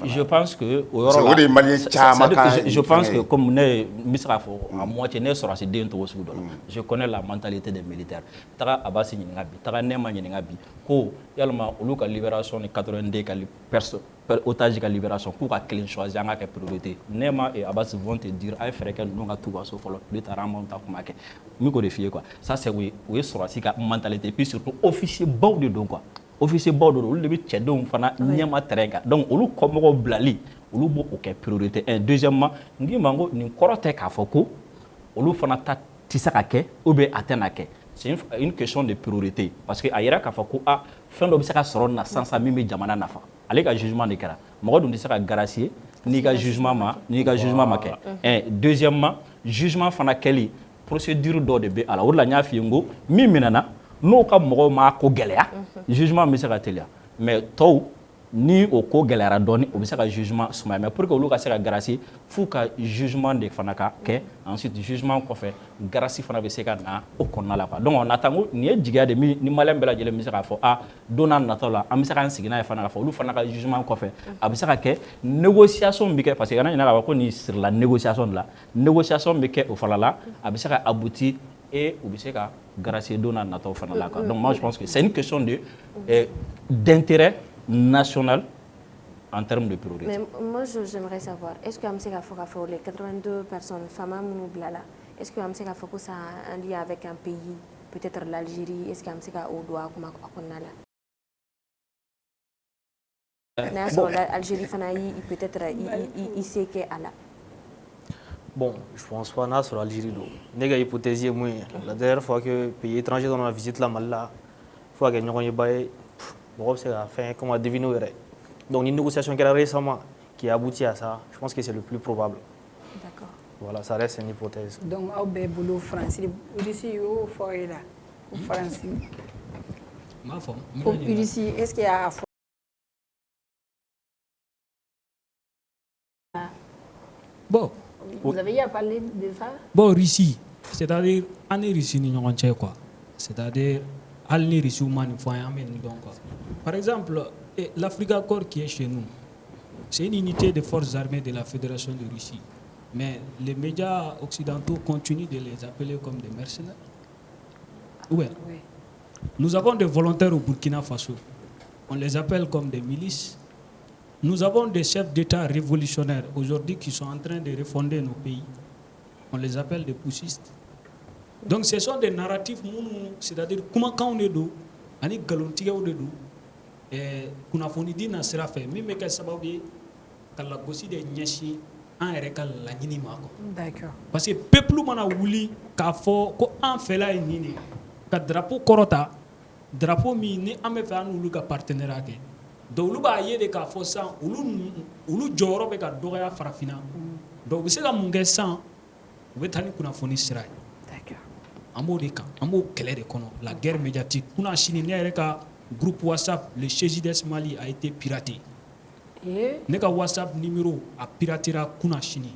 Speaker 5: je pense que au yɔrɔ la je pense que comme ne bɛ se k'a fɔ à moitié ne sɔrɔ si den togo sugu dɔ la je connais la mentalité des militaires taga Abasi ɲininka bi taga Nɛma ɲininka bi ko yalima olu ka libération ni 82 ka otage ka libération k'u ka kelen choisir an ka kɛ priorité Nɛma et Abasi vont te dire a ye fɛɛrɛ kɛ ninnu ka t'u ka so fɔlɔ plus tard an b'anw ta kuma kɛ n bɛ k'o de f'i ye quoi ça c'est o ye sɔrɔsi ka mentalité puis surtout officier baw de don quoi officier baw de don olu de bɛ cɛdenw fana ɲɛma terrain kan donc olu kɔmɔgɔw bilali olu b'o kɛ priorité un deuxièmement n k'i ma n ko nin kɔrɔ tɛ k'a fɔ ko olu fana ta tɛ se ka kɛ ou bien a tɛna kɛ c'est une question de priorité parce que a yira k'a fɔ ko fɛn dɔ bɛ se ka sɔrɔ na sansa min bɛ jamana nafa ale ka jugement de kɛra mɔgɔ dun tɛ se ka gracier n'i ka jugement ma kɛ un deuxièmement jugement fana kɛli procédure dɔ de bɛ a la o de la n y'a f'i ye n ko min minɛna n'o ka mɔgɔw ma ko gɛlɛya jugement bɛ se ka teliya mais tɔw ni o ko gɛlɛyara dɔɔni o bɛ se ka jugement sumaya mais pour que olu ka se ka gracier f'u ka jugement de fana ka kɛ ensuite jugement kɔfɛ grâce fana bɛ se ka na o kɔnɔna la quoi donc on attend ko nin ye jigiya de ni maliyɛn bɛɛ lajɛlen bɛ se k'a fɔ don n'a nataw la an bɛ se k'an sigi n'a ye fana k'a fɔ olu fana ka jugement kɔfɛ a bɛ se ka kɛ négociation bɛ kɛ parce que kana ɲinɛ k'a fɔ ko nin sirila négociation de la négociation bɛ kɛ o fana la a bɛ se ka aboutir et u bɛ se ka gracier don n'a nataw fana la quoi donc moi je pense que c'est une question d'intérêt national en termes de priorité.
Speaker 2: Mais moi, j'aimerais savoir, est-ce que Amseka Fokafo, les 82 personnes, femmes ou blala, est-ce que Amseka Foko ça a un lien avec un pays, peut-être l'Algérie, est-ce que Amseka Odoa comme l'Algérie Fanaï, peut-être il sait qu'elle a.
Speaker 6: Bon, je pense pas na sur l'Algérie. N'est pas hypothèse moi. La dernière fois que pays étranger dans la visite la Mali, fois que nous avons eu bon, c'est la fin, comme on a deviné. Donc, une négociation qui a récemment qui a abouti à ça, je pense que c'est le plus probable.
Speaker 2: D'accord.
Speaker 6: Voilà, ça reste une hypothèse.
Speaker 1: Donc, au boulot français, ici, au foyer là, au français.
Speaker 4: Ma femme.
Speaker 1: Ici, est-ce qu'il y a
Speaker 4: bon.
Speaker 1: Vous avez à parler de ça?
Speaker 4: Bon, Russie, c'est-à-dire, on est Russie, nous avons quoi? C'est-à-dire, Al-Ni Russie, donc quoi. Par exemple, l'Africa Corps qui est chez nous, c'est une unité des forces armées de la Fédération de Russie. Mais les médias occidentaux continuent de les appeler comme des mercenaires. Oui. Nous avons des volontaires au Burkina Faso. On les appelle comme des milices. Nous avons des chefs d'État révolutionnaires aujourd'hui qui sont en train de refonder nos pays. On les appelle des poussistes. Donc ce sont des narratifs, c'est-à-dire comment quand on est d'eau, on est galontiga ou de d'eau, et qu'on a fourni d'une sera fait, même que ça va bien, quand la gossi de nyashi, un récal la ninima.
Speaker 1: D'accord.
Speaker 4: Parce que le peuple m'a voulu qu'à fort, qu'on fait là une nini, qu'à drapeau corota, drapeau mini, on me fait un ou partenaire. Donc le bas y est de qu'à fort ça, ou le joro be qu'à doya farafina. Donc c'est la mungue sang, ou est allé qu'on a fourni sera. Amo de kan amo kɛlɛ de kɔnɔ la guerre médiatique kuna sini ne yɛrɛ ka groupe WhatsApp le CJDS Mali a été piraté ne ka WhatsApp numéro a piratera kuna sini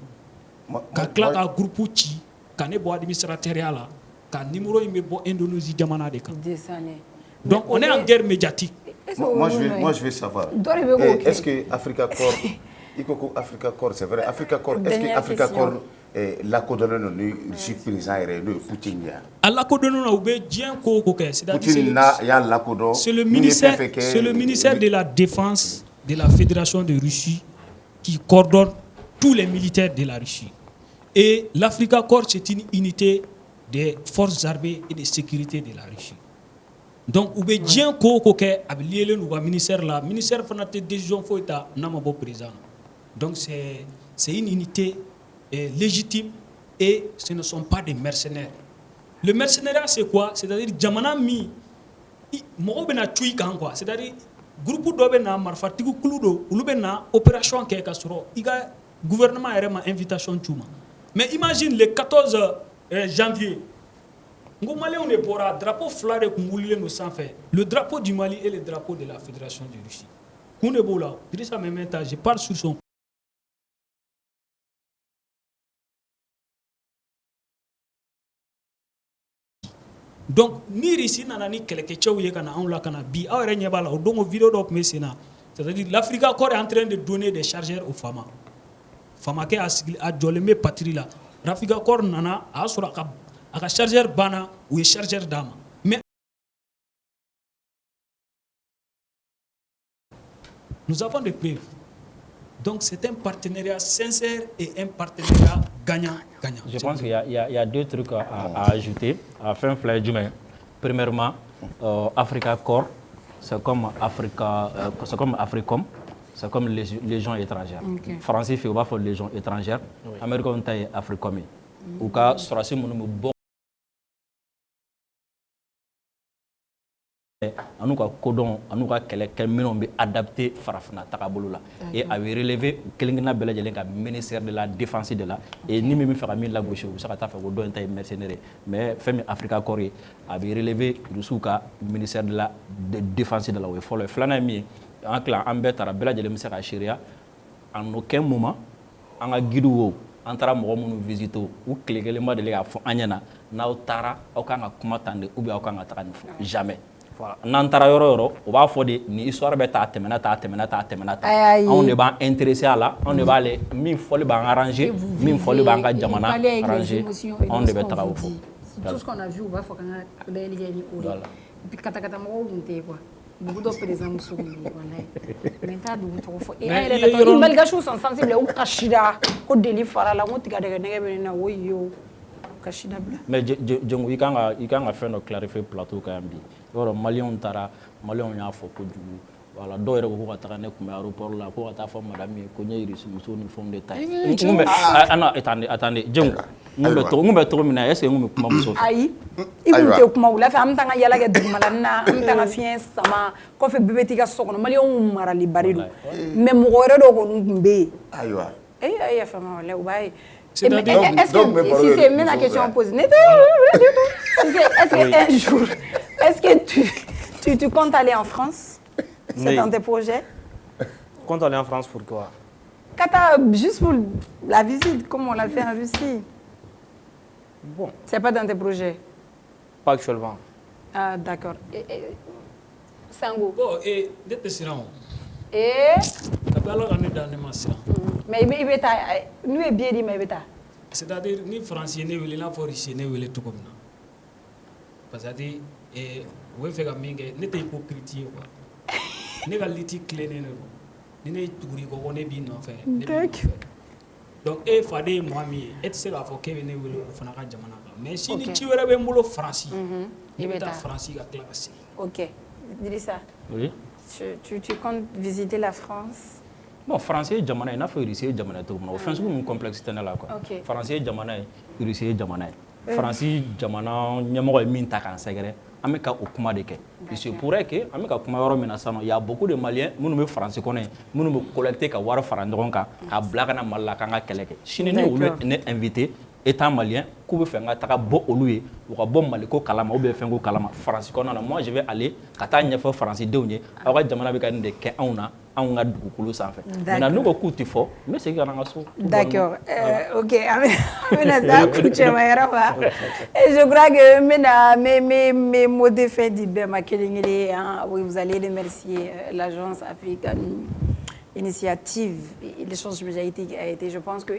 Speaker 4: ka tila ka groupe ci ka ne bɔ administrateur la ka numéro in bɛ bɔ Indonésie jamana de kan donc on est en guerre médiatique.
Speaker 3: Moi je vais savoir est-ce que Africa Corps Africa Corps c'est vrai Africa Corps est-ce que Africa Corps lakodɔnnen ni Russie président yɛrɛ n'o ye Poutine ye.
Speaker 4: A lakodɔnnen na u bɛ diɲɛ ko o ko kɛ.
Speaker 3: Poutine y'a lakodɔn.
Speaker 4: C'est le ministère de la Défense de la Fédération de Russie qui coordonne tous les militaires de la Russie. Et l'Africa Corps, c'est une unité des forces armées et de sécurité de la Russie. Donc, u bɛ diɲɛ ko o ko kɛ a bɛ lié n'u ka ministère la. Ministère fana tɛ décision foyi ta n'a ma bɔ président. Donc, c'est une unité légitime et ce ne sont pas des mercenaires. Le mercenariat, c'est quoi? C'est-à-dire jamana mi mɔgɔw bɛ na tu i kan quoi. C'est-à-dire groupe dɔ bɛ na marifatigi kulu do olu bɛ na opération kɛ ka sɔrɔ i ka gouvernement yɛrɛ ma invitation t'u ma. Mais imagine le 14 janvier. Ngo Maliens de bɔra drapeau fila de kun wulilen do sanfɛ. Le drapeau du Mali et le drapeau de la Fédération de Russie. Kun de b'o la. Idrissa Memeta, je parle sur son donc ni Russie nana ni kɛlɛkɛcɛw ye kana anw la kana bi aw yɛrɛ ɲɛ b'a la o dongo vidéo dɔ tun bɛ sen na c'est-à-dire l'Africa Corps est en train de donner des chargeurs aux Fama. Famakɛ a jɔlen bɛ patrie la. l'Africa Corps nana a y'a sɔrɔ a ka chargeur banna u ye chargeur d'a ma. Mais nous avons des preuves. Donc c'est un partenariat sincère et un partenariat gagnant-gagnant.
Speaker 5: Je pense qu'il y a deux trucs à ajouter à fin fly Jumé. Premièrement, Africa Corps, c'est comme Africom, c'est comme Légion étrangère. Okay. Français fait pas pour Légion étrangère, Américain taille Africom. Ou cas sur ce mon bon. Anu ka kodɔn anu ka kɛlɛkɛ minnu bɛ adapté farafina tagabolo la et a bɛ relevé kelen-kelenna bɛɛ lajɛlen ka ministère de la défense de la et ni min bɛ fɛ ka min lagosi u bɛ se ka taa fɛ ko dɔ in ta ye mercenaire mais fɛn min Africa Corps ye a bɛ relevé Rusiw ka ministère de la défense de la o ye fɔlɔ ye filanan ye min ye an tila an bɛɛ taara bɛɛ lajɛlen bɛ se ka sariya en aucun moment an ka guide wo an taara mɔgɔ minnu visite u tile kelen ma deli k'a fɔ an ɲɛna n'aw taara aw kan ka kuma tan de ou bien aw kan ka taga nin fɔ jamais. N'an taara yɔrɔ yɔrɔ o b'a fɔ de ni histoire bɛ taa tɛmɛna anw de b'an intéressé a la anw de b'ale min fɔli b'an arrangé min fɔli b'an ka jamana arrangé anw de bɛ taga o fɔ.
Speaker 1: Tout ce qu'on a vu u b'a fɔ k'an ka réalité ni o de ye et puis katakata mɔgɔw tun tɛ yen quoi dugu dɔ président muso tun bɛ yen walayi mais n t'a dugu tɔgɔ fɔ et an yɛrɛ ka tɔ malgaches sont sensibles u kasira ko deli fara la n ko tigadɛgɛ nɛgɛ bɛ ne na o yo kasida bila.
Speaker 5: Mais Djengo i kan ka fɛn dɔ clarifier plateau kan yan bi. Yɔrɔ Maliens taara Maliens y'a fɔ kojugu voilà dɔw yɛrɛ ko ka taga ne kunbɛ aéroport la ko ka taa fɔ madame ye ko n ye Russie muso ni fɛnw de ta ye. Djengo n bɛ tɔgɔ min na est-ce que n bɛ kuma muso fɛ.
Speaker 1: Ayi i kun tɛ kuma wula fɛ an bɛ taa an ka yala kɛ dugumalanin na an bɛ taa an ka fiɲɛ sama kɔfɛ bɛɛ bɛ t'i ka so kɔnɔ Maliens marali bari don mais mɔgɔ wɛrɛ dɔw kɔni tun bɛ yen.
Speaker 3: Ayiwa.
Speaker 1: E y'a faamu walayi u b'a ye. Est-ce que si c'est même la question posée, est-ce qu'un jour, est-ce que tu comptes aller en France? C'est dans tes projets?
Speaker 6: Compte aller en France pourquoi?
Speaker 1: Juste pour la visite, comme on l'a fait en Russie.
Speaker 6: Bon.
Speaker 1: C'est pas dans tes projets?
Speaker 6: Pas actuellement.
Speaker 1: Ah d'accord. Sango.
Speaker 4: Bon, et d'être siran.
Speaker 1: Et? Mais il bɛ taa n'u ye billet d'i ma i bɛ taa.
Speaker 4: C'est-à-dire ni Français ne wele n'a fɔ Russie ne wele cogo min na parce que u bɛ fɛ ka min kɛ ne tɛ hypocrite ye quoi ne ka liti tilennen de don ni ne ye tuguri kɔkɔ ne b'i nɔfɛ ne b'i nɔfɛ donc e faden ye mɔgɔ min ye e tɛ se k'a fɔ k'e bɛ ne wele o fana ka jamana kan mais si ni ci wɛrɛ bɛ n bolo Faransi ne bɛ taa Faransi ka tila ka segin.
Speaker 1: Ok, Idrissa.
Speaker 5: Oui.
Speaker 1: Tu comptes visiter la France?
Speaker 5: Bon, français ye jamana ye n'a fɔ Russie ye jamana ye cogo min na o fɛn sugu min complexe tɛ ne la quoi. Français ye jamana ye Russie ye jamana ye. Faransi jamana ɲɛmɔgɔ ye min ta k'an sɛgɛrɛ an bɛ ka o kuma de kɛ. Il se pourrait que an bɛ ka kuma yɔrɔ min na sisan nɔ y a beaucoup de Maliens minnu bɛ Faransi kɔnɔ yen minnu bɛ collecter ka wari fara ɲɔgɔn kan k'a bila ka na Mali la k'an ka kɛlɛ kɛ. Sini ni olu ye ne invité état malien k'u bɛ fɛ n ka taga bɔ olu ye u ka bɔ Mali ko kalama ou bien fɛn ko kalama Faransi kɔnɔna na moi je vais aller ka taa ɲɛfɔ Faransidenw ye aw ka jamana bɛ ka nin de kɛ anw na anw ka dugukolo sanfɛ maintenant n'u ko k'u tɛ fɔ n bɛ segin ka na n ka so.
Speaker 1: D'accord. Ok an bɛna se a kuncɛma yɔrɔ ma et je crois que n bɛna mes mots de fin di bɛɛ ma kelen-kelen oui vous allez remercier l'agence africaine initiative, l'échange médiatique a été, je pense que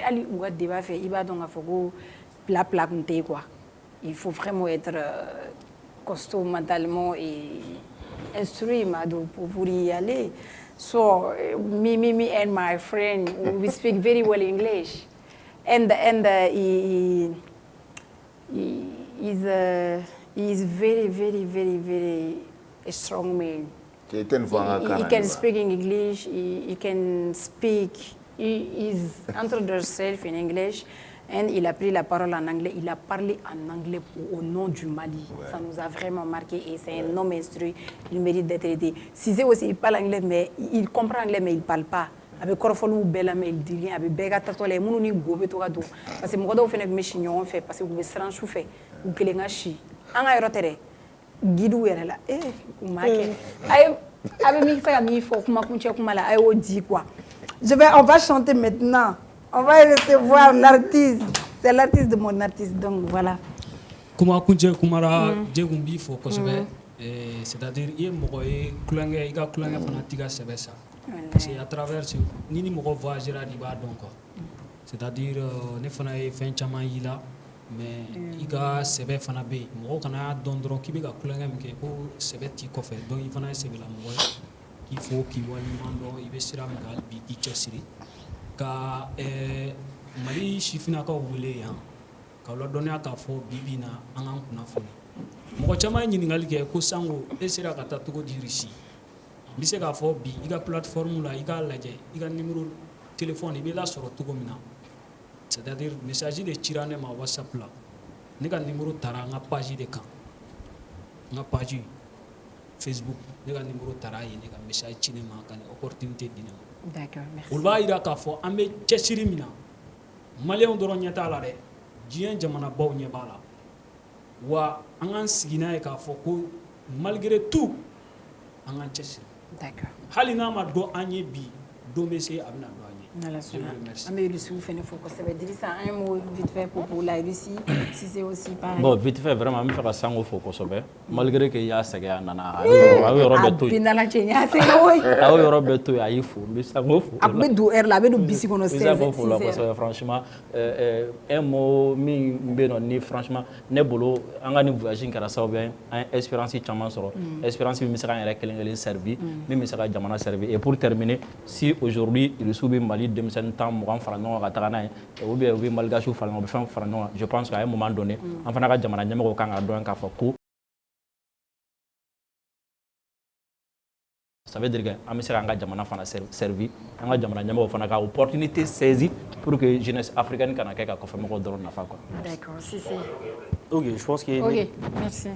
Speaker 1: Ali Ouad débat fait, il va donc à Fogo, la plaque quoi. Il faut vraiment être costaud mentalement et instruit pour y aller. So me and my friend, we speak very well English, and he is very a strong man. He can speak in English. He can speak. He is introduced himself in English. And il a pris la parole en anglais. Il a parlé en anglais au nom du Mali. Ouais. Ça nous a vraiment marqué. Et c'est un homme instruit. Il mérite d'être aidé. Si c'est aussi, il parle anglais, mais il comprend anglais, mais il ne parle pas. Avec Korofolu, Bella, mais il dit rien. Avec Bega, Tatole, Mounouni, Gobe, Togado. Parce que moi, je fais mes chignons, fait. Parce que vous êtes tranchou, fait. Ou que les gachi. En aérotere. Guidou, elle est là. Eh, ou marqué. Avec mi, ça, mi, faut, kuma, kunche, kuma, là, ayo, dit quoi. On va chanter maintenant. On va recevoir l'artiste. C'est l'artiste de mon artiste, donc voilà.
Speaker 4: Kuma kunche kumara jegumbi fo kosebe c'est-à-dire il mogoy kulange iga kulange fanatika sebesa. C'est à travers ni mogo voyagera di ba donc c'est-à-dire ne fana e fen chama yila mais iga sebe fana be mogo kana dondron kibe ga kulange mke ko sebeti ko fe donc il fana sebe la mogoy il faut qu'il voit mando ibe sira ngal bi ki chesiri ka Mali sifinakaw wele yan ka la dɔnniya k'a fɔ bibi na an k'an kunnafoni mɔgɔ caman ye ɲininkali kɛ ko sango e sera ka taa cogo di Russie n bɛ se k'a fɔ bi i ka plateforme la i k'a lajɛ i ka numéro téléphone i bɛ lasɔrɔ cogo min na c'est-à-dire message de cira ne ma WhatsApp la ne ka numéro taara n ka page de kan n ka page Facebook ne ka numéro taara yen ne ka message ci ne ma ka ni opportunité di ne ma.
Speaker 1: D'accord, merci.
Speaker 4: Olu b'a yira k'a fɔ an bɛ cɛsiri min na maliyɛnw dɔrɔn ɲɛ t'a la dɛ diɲɛ jamanabaw ɲɛ b'a la wa an k'an sigi n'a ye k'a fɔ ko malgré tout an k'an cɛsiri.
Speaker 1: D'accord.
Speaker 4: Hali n'a ma dɔn an ye bi don bɛ se a bɛna dɔn an ye.
Speaker 1: On a eu le souffle, il faut que ça veut dire ça. Un mot vite fait pour la Russie, si c'est aussi pareil.
Speaker 5: Bon, vite fait, vraiment, je vais faire ça au focus. Malgré qu'il y a ce qu'il y a, nana, Europe tout. Europe tout, il faut. Mais ça me faut.
Speaker 1: Après d'où est là, avec le bisi qu'on a
Speaker 5: fait. Franchement, un mot, ni franchement, ne bolo, on a une voyage qui a ça bien, espérance qui chaman soro, espérance qui me sera un servi, mais me sera jamana servi. Et pour terminer, si aujourd'hui il reçoit Mali 2000 temps, moi, ou bien malgache fara on fait fara non je pense qu'à un moment donné en fana ka jamana nyamako kan ga don ka fɔ ko ça veut dire que an bɛ se k'an ka jamana fana servi an ka jamana nyamako fana ka opportunité saisie pour que jeunesse africaine kana kɛ ka kɔfɛmɔgɔw dɔrɔn nafa quoi.
Speaker 1: D'accord, si c'est.
Speaker 6: Ok, je pense qu'il.
Speaker 1: Ok, merci.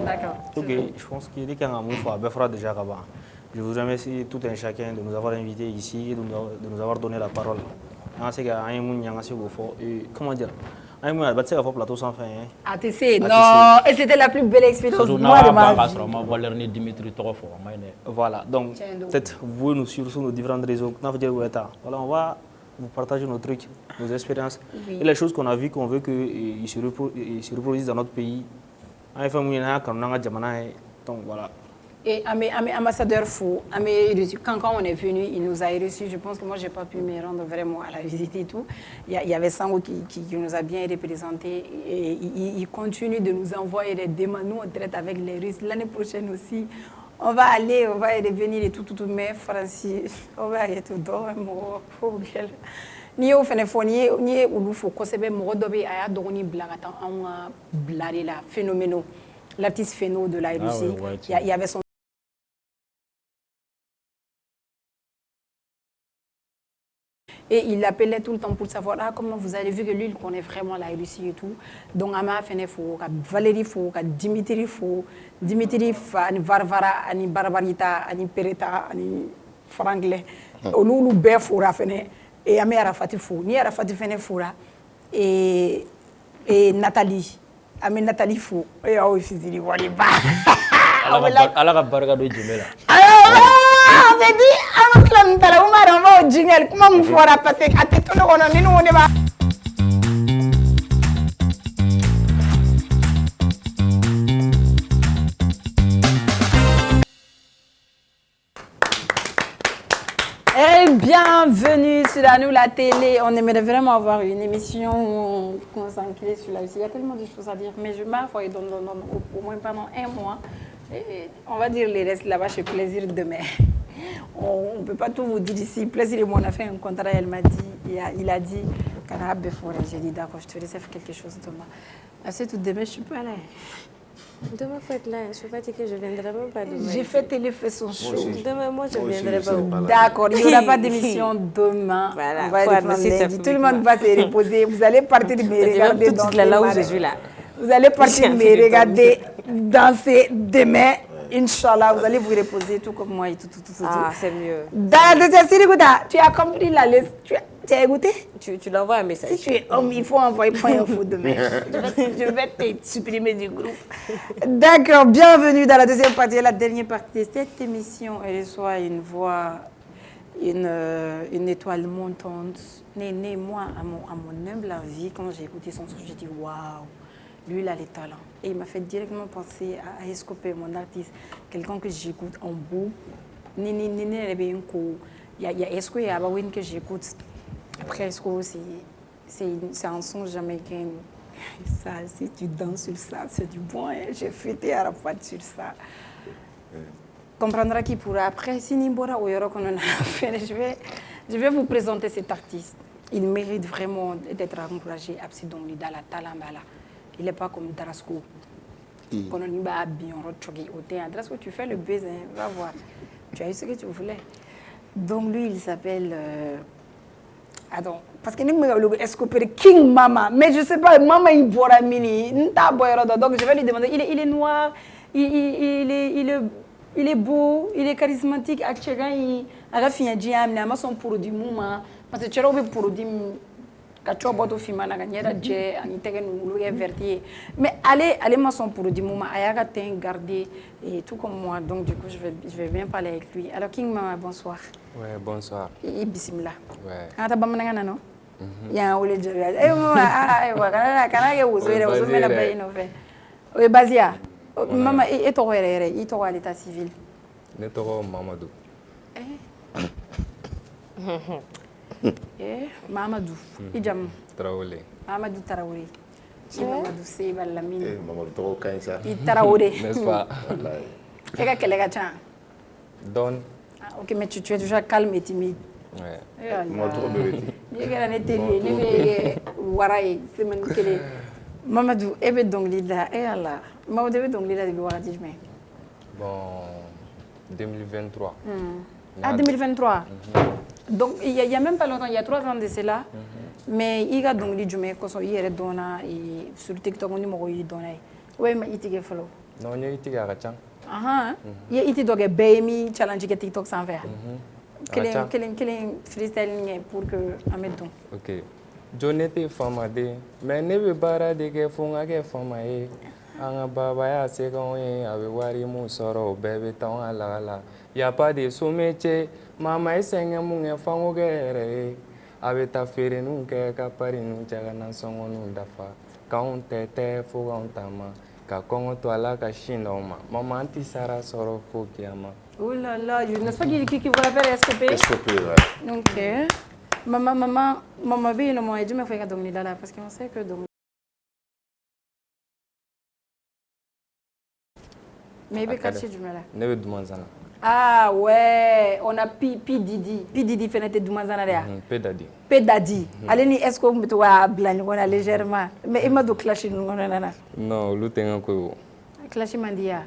Speaker 1: D'accord.
Speaker 6: Ok, je pense qu'il est quand même fort, fera déjà là-bas. Je vous remercie tout un chacun de nous avoir invités ici et de nous avoir donné la parole. Comment dire? Plateau sans fin.
Speaker 1: ATC, non, et c'était la plus belle expérience de ma vie.
Speaker 6: Voilà, donc peut-être vous pouvez nous suivre sur nos différentes réseaux. Voilà, on va vous partager nos trucs, nos expériences et les choses qu'on a vues, qu'on veut qu'ils se reproduisent dans notre pays. Donc voilà.
Speaker 1: Et à mes ambassadeurs fous, quand on est venu, il nous a reçus. Je pense que moi, je n'ai pas pu me rendre vraiment à la visite et tout. Il y avait Sango qui nous a bien représentés. Et il continue de nous envoyer des demandes. Nous, on traite avec les Russes. L'année prochaine aussi, on va aller, on va revenir et tout. Mais Francis, on va aller tout droit. Ni o fana fɔ ni ye olu fo kosɛbɛ mɔgɔ dɔ bɛ a y'a dɔgɔnin bila ka taa anw ka bila de la phénoménal l'artiste phéno de la Russie. Il y avait son et il l'appelait tout le temps pour savoir comment vous avez vu que lui il connaît vraiment la Russie et tout. Donc Ama fene fo ka Valérie fo ka Dimitri fa ani Varvara ani Barbarita ani Pereta ani Franklin. Olu bɛɛ fora fene et Ama Arafati fo. Ni Arafati fene fora et Nathalie. Ami Nathalie fo. Et oh fizili wali ba.
Speaker 5: Ala ka barika do jemela.
Speaker 1: On s'est dit, on va au jingle. Comment vous fera passer à tout le monde? Bienvenue sur la nous la télé. On aimerait vraiment avoir une émission consacrée sur la vie. Il y a tellement de choses à dire, mais je m'affoie au moins pendant un mois. Et on va dire les restes là-bas chez Plaisir demain. On ne peut pas tout vous dire ici. Plaisir et moi, on a fait un contrat. Elle m'a dit, il a dit, j'ai dit d'accord, je te laisse faire quelque chose demain. C'est tout demain, je ne suis pas là.
Speaker 2: Demain, faites-là. Je suis fatiguée, je ne viendrai même pas demain.
Speaker 1: J'ai fait téléfait-son show.
Speaker 2: Demain, moi, je ne viendrai pas.
Speaker 1: D'accord, il n'y aura pas d'émission demain.
Speaker 2: Voilà,
Speaker 1: on va aller prendre lundi. Tout le monde va se reposer. Vous allez partir me regarder danser.
Speaker 2: Là où je suis là.
Speaker 1: Vous allez partir me regarder danser demain. Inch'Allah, vous allez vous reposer tout comme moi et tout.
Speaker 2: Ah, c'est mieux.
Speaker 1: Tu as compris la liste. Tu as écouté?
Speaker 2: Tu l'envoies un message.
Speaker 1: Si tu es homme, il faut envoyer point info demain. Je vais te supprimer du groupe. D'accord, bienvenue dans la deuxième partie et la dernière partie de cette émission. Elle reçoit une voix, une étoile montante. Moi, à mon humble avis, quand j'ai écouté son son, j'ai dit waouh, lui, il a les talents. Et il m'a fait directement penser à Escopé, mon artiste, quelqu'un que j'écoute en boucle. Il y a Esco et Abawin que j'écoute. Après, Esco, c'est un son jamaïcain. Ça, si tu danses sur ça, c'est du bon. Hein? J'ai fêté à la fois sur ça. Comprendra qui pourra. Après, si Nimbora ou Yoro qu'on a fait, je vais vous présenter cet artiste. Il mérite vraiment d'être encouragé. Absidon Lidala Talambala. Il n'est pas comme Darasco. Quand on y va bien, Darasco, tu fais le baiser, va voir. Tu as eu ce que tu voulais. Donc lui, il s'appelle... Attends, parce que nous avons escopé King Mama, mais je ne sais pas, Mama il boit mini, donc je vais lui demander, il est noir, il est beau, il est charismatique, actuellement il a fait un diam, il a son produit mouma, parce que tu as un produit quand tu as un film, mais allez moi son produit mouma, il a gardé et tout comme moi, donc du coup je vais bien parler avec lui. Alors King Mama, bonsoir.
Speaker 7: Ouais, bonsoir.
Speaker 1: Et bismillah.
Speaker 7: Ouais.
Speaker 1: Ata bamana no? Ya wole jara. Kana ke uzwere uzumela bayi no fe. Oye Bazia. Mama e to rere, i to à l'état civil.
Speaker 7: Ne tɔgɔ Mamadou.
Speaker 1: Mamadou. I jam.
Speaker 7: Traoré.
Speaker 1: Mamadou Traoré. Mamadou Seba Lamine.
Speaker 3: Mamadou tɔgɔ ka ɲi sa.
Speaker 1: I Traoré.
Speaker 7: N'est-ce pas?
Speaker 1: E ka kɛlɛ ka ca.
Speaker 7: Donne.
Speaker 1: Ok, mais tu es déjà calme et timide.
Speaker 7: Ouais.
Speaker 3: Mamadou tɔgɔ bɛ ti.
Speaker 1: Ne kɛra ne teri ye, ne bɛ wara ye semaine kelen. Mamadou, e bɛ dɔnkili da, e ala. Mamadou, e bɛ dɔnkili da depuis wagati jumɛn?
Speaker 7: Bon, 2023.
Speaker 1: Ah, 2023. Donc, il y a même pas longtemps, il y a 3 ans de cela. Mais il y a dɔnkili jumɛn kɔsɔn i yɛrɛ dɔnna sur TikTok ni mɔgɔw y'i dɔnna ye. Walima i tigɛ fɔlɔ.
Speaker 7: Non, n ye i tigɛ a ka ca.
Speaker 1: I ye i ti dɔ kɛ bɛɛ ye min challenge kɛ TikTok sanfɛ. Kelen freestyle kɛ pour que an bɛ dɔn.
Speaker 7: Ok. Jo ne tɛ famaden mais ne bɛ baara de kɛ fo n ka kɛ fama ye. An ka babaya se k'anw ye a bɛ wari mun sɔrɔ o bɛɛ bɛ taa an ka laga la. Y a pas de sous-métier mama ye sɛgɛn mun kɛ f'an k'o kɛ yɛrɛ ye. A bɛ taa feereninw kɛ ka pari ninw cɛ ka nasɔngɔninw dafa. K'anw tɛ fo k'anw taama. Ka kɔngɔ to a la ka sin d'aw ma. Maman an ti sara sɔrɔ fo kiyama.
Speaker 1: Oh là là, n'est-ce pas qui vous rappelle SCP?
Speaker 3: SCP, ouais.
Speaker 1: Ok. Maman, bɛ yen nɔ, mɔgɔ ye jumɛn fɔ i ka dɔnkili da la parce qu'on sait que dɔnkili. Mais i bɛ quartier jumɛn la?
Speaker 7: Ne bɛ Dumanzana.
Speaker 1: Ah ouais, on a P Didi. P Didi fɛnɛ tɛ Dumanzana de ya?
Speaker 7: P Dadi.
Speaker 1: P Dadi. Ale ni est-ce que n bɛ to ka bila ɲɔgɔn na légèrement. Mais i ma don clash ninnu kɔnɔna na?
Speaker 7: Non, olu tɛ n ka ko ye o.
Speaker 1: Clash man di ya?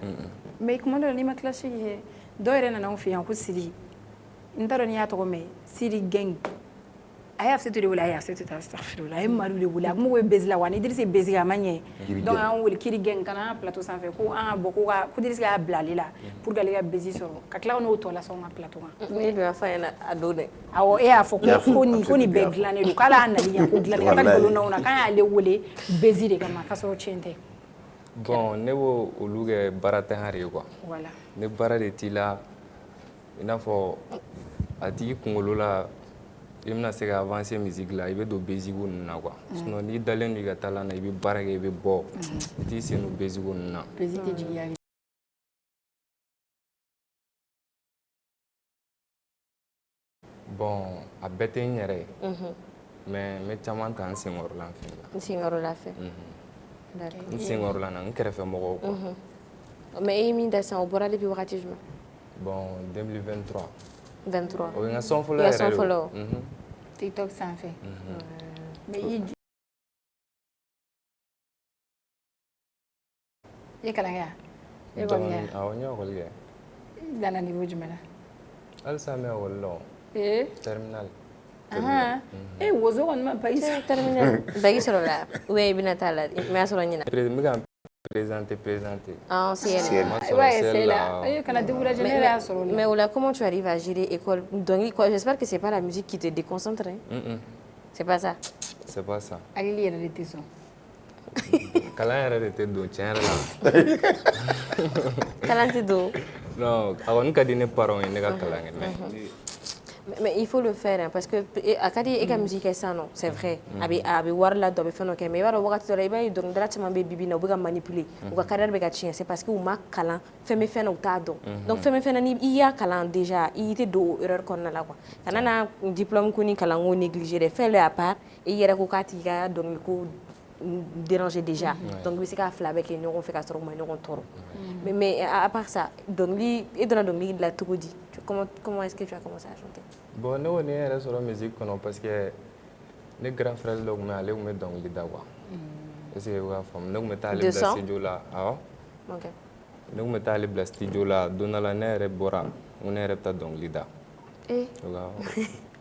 Speaker 1: Mais kuma dɔ la n'i ma clash kɛ, dɔw yɛrɛ nana anw fɛ yan ko Siri. N t'a dɔn n'i y'a tɔgɔ mɛn, Siri gang. A ye Afisetu de wele, a ye Afisetu ta astafirullah, a ye Madu de wele, a kun bɛ Bezi la wa ni Idrissa ye Bezi kɛ a ma ɲɛ. Donc an wele Kiri gang ka na an ka plateau sanfɛ ko an ka bɔ ko Idrissa y'a bila ale la pour que ale ka Bezi sɔrɔ ka tila ka n'o tɔ lasɔn ka plateau kan.
Speaker 2: Ne dun y'a fɔ a ɲɛna a don dɛ.
Speaker 1: Awɔ e y'a fɔ ko nin bɛɛ dilannen don k'ale y'a nali yan ko dilanni ka taa nkalon na k'an y'ale wele Bezi de kama k'a sɔrɔ tiɲɛ tɛ.
Speaker 7: Bon ne b'o olu kɛ baara tɛŋari ye quoi.
Speaker 1: Voilà.
Speaker 7: Ne baara de t'i la i n'a fɔ a t'i kunkolo la i bɛna se ka avancer musique la i bɛ don basique ninnu na quoi. Sinon n'i dalen don i ka talent na i bɛ baara kɛ i bɛ bɔ i t'i sen don basique ninnu na.
Speaker 1: Bezi tɛ jigiya.
Speaker 7: Bon, a bɛɛ tɛ n yɛrɛ ye. Mais n bɛ caman ta n senkɔrɔla fɛ la.
Speaker 2: N senkɔrɔla fɛ. D'accord.
Speaker 7: N senkɔrɔla na n kɛrɛfɛ mɔgɔw quoi.
Speaker 2: Mais e ye min da sisan o bɔra depuis wagati jumɛn?
Speaker 7: Bon, 2023.
Speaker 2: 23.
Speaker 7: O ye n ka sɔn fɔlɔ
Speaker 2: I ka
Speaker 7: yɛrɛ
Speaker 2: sɔn
Speaker 7: de o.
Speaker 2: fɔlɔ.
Speaker 1: TikTok sanfɛ. Mais i ye kalan kɛ wa? E kɔni kɛ wa?
Speaker 7: Awɔ, n ye école kɛ.
Speaker 1: I danna niveau jumɛn na?
Speaker 7: Halisa n bɛ école la o. Terminal.
Speaker 1: wozo kɔni ma bac sɔrɔ.
Speaker 2: Terminal. Bac sɔrɔla ou bien i bɛna taa la i m'a sɔrɔ ɲina?
Speaker 7: N bɛ ka présenter.
Speaker 2: Ah, CL.
Speaker 1: I b'a essayer la. Kana décourager ne yɛrɛ y'a sɔrɔ o la.
Speaker 2: Mais au là, comment tu arrives à gérer école? Donc, j'espère que c'est pas la musique qui te déconcentre. Hein? C'est pas ça?
Speaker 7: C'est pas ça.
Speaker 1: Alili yɛrɛ de tɛ sɔn.
Speaker 7: Kalan yɛrɛ de tɛ don tiɲɛ yɛrɛ la.
Speaker 2: Kalan tɛ don.
Speaker 7: Non, a kɔni ka di ne parents ye ne ka kalan kɛ
Speaker 2: mais il faut le faire hein, parce que a ka di e ka musique kɛ sisan nɔ c'est vrai a bɛ wari la dɔ a bɛ fɛn dɔ kɛ mais i b'a dɔn wagati dɔ la i b'a ye dɔnkilidala caman bɛ bibi in na u bɛ ka manipuler u ka carrière bɛ ka tiɲɛ c'est parce que u ma kalan fɛn bɛ fɛn na u t'a dɔn donc fɛn bɛ fɛn na ni i y'a kalan déjà i tɛ don o erreur kɔnɔna la quoi kana na diplôme ko ni kalanko négliger dɛ fɛn dɔ à part i yɛrɛ ko k'a t'i ka dɔnkiliko déranger déjà donc i bɛ se k'a fila bɛɛ kɛ ɲɔgɔn fɛ ka sɔrɔ u ma ɲɔgɔn tɔɔrɔ mais à part ça dɔnkili e donna dɔnkili dilan cogo di comment est-ce que tu as commencé à chanter?
Speaker 7: Bon, ne kɔni ye yɛrɛ sɔrɔ musique kɔnɔ parce que ne grand frère dɔ tun bɛ ale tun bɛ dɔnkili da quoi est-ce que u y'a faamu ne tun bɛ taa ale bila studio la awɔ ne tun bɛ taa ale bila studio la don dɔ la ne yɛrɛ bɔra n ko ne yɛrɛ bɛ taa dɔnkili da
Speaker 2: o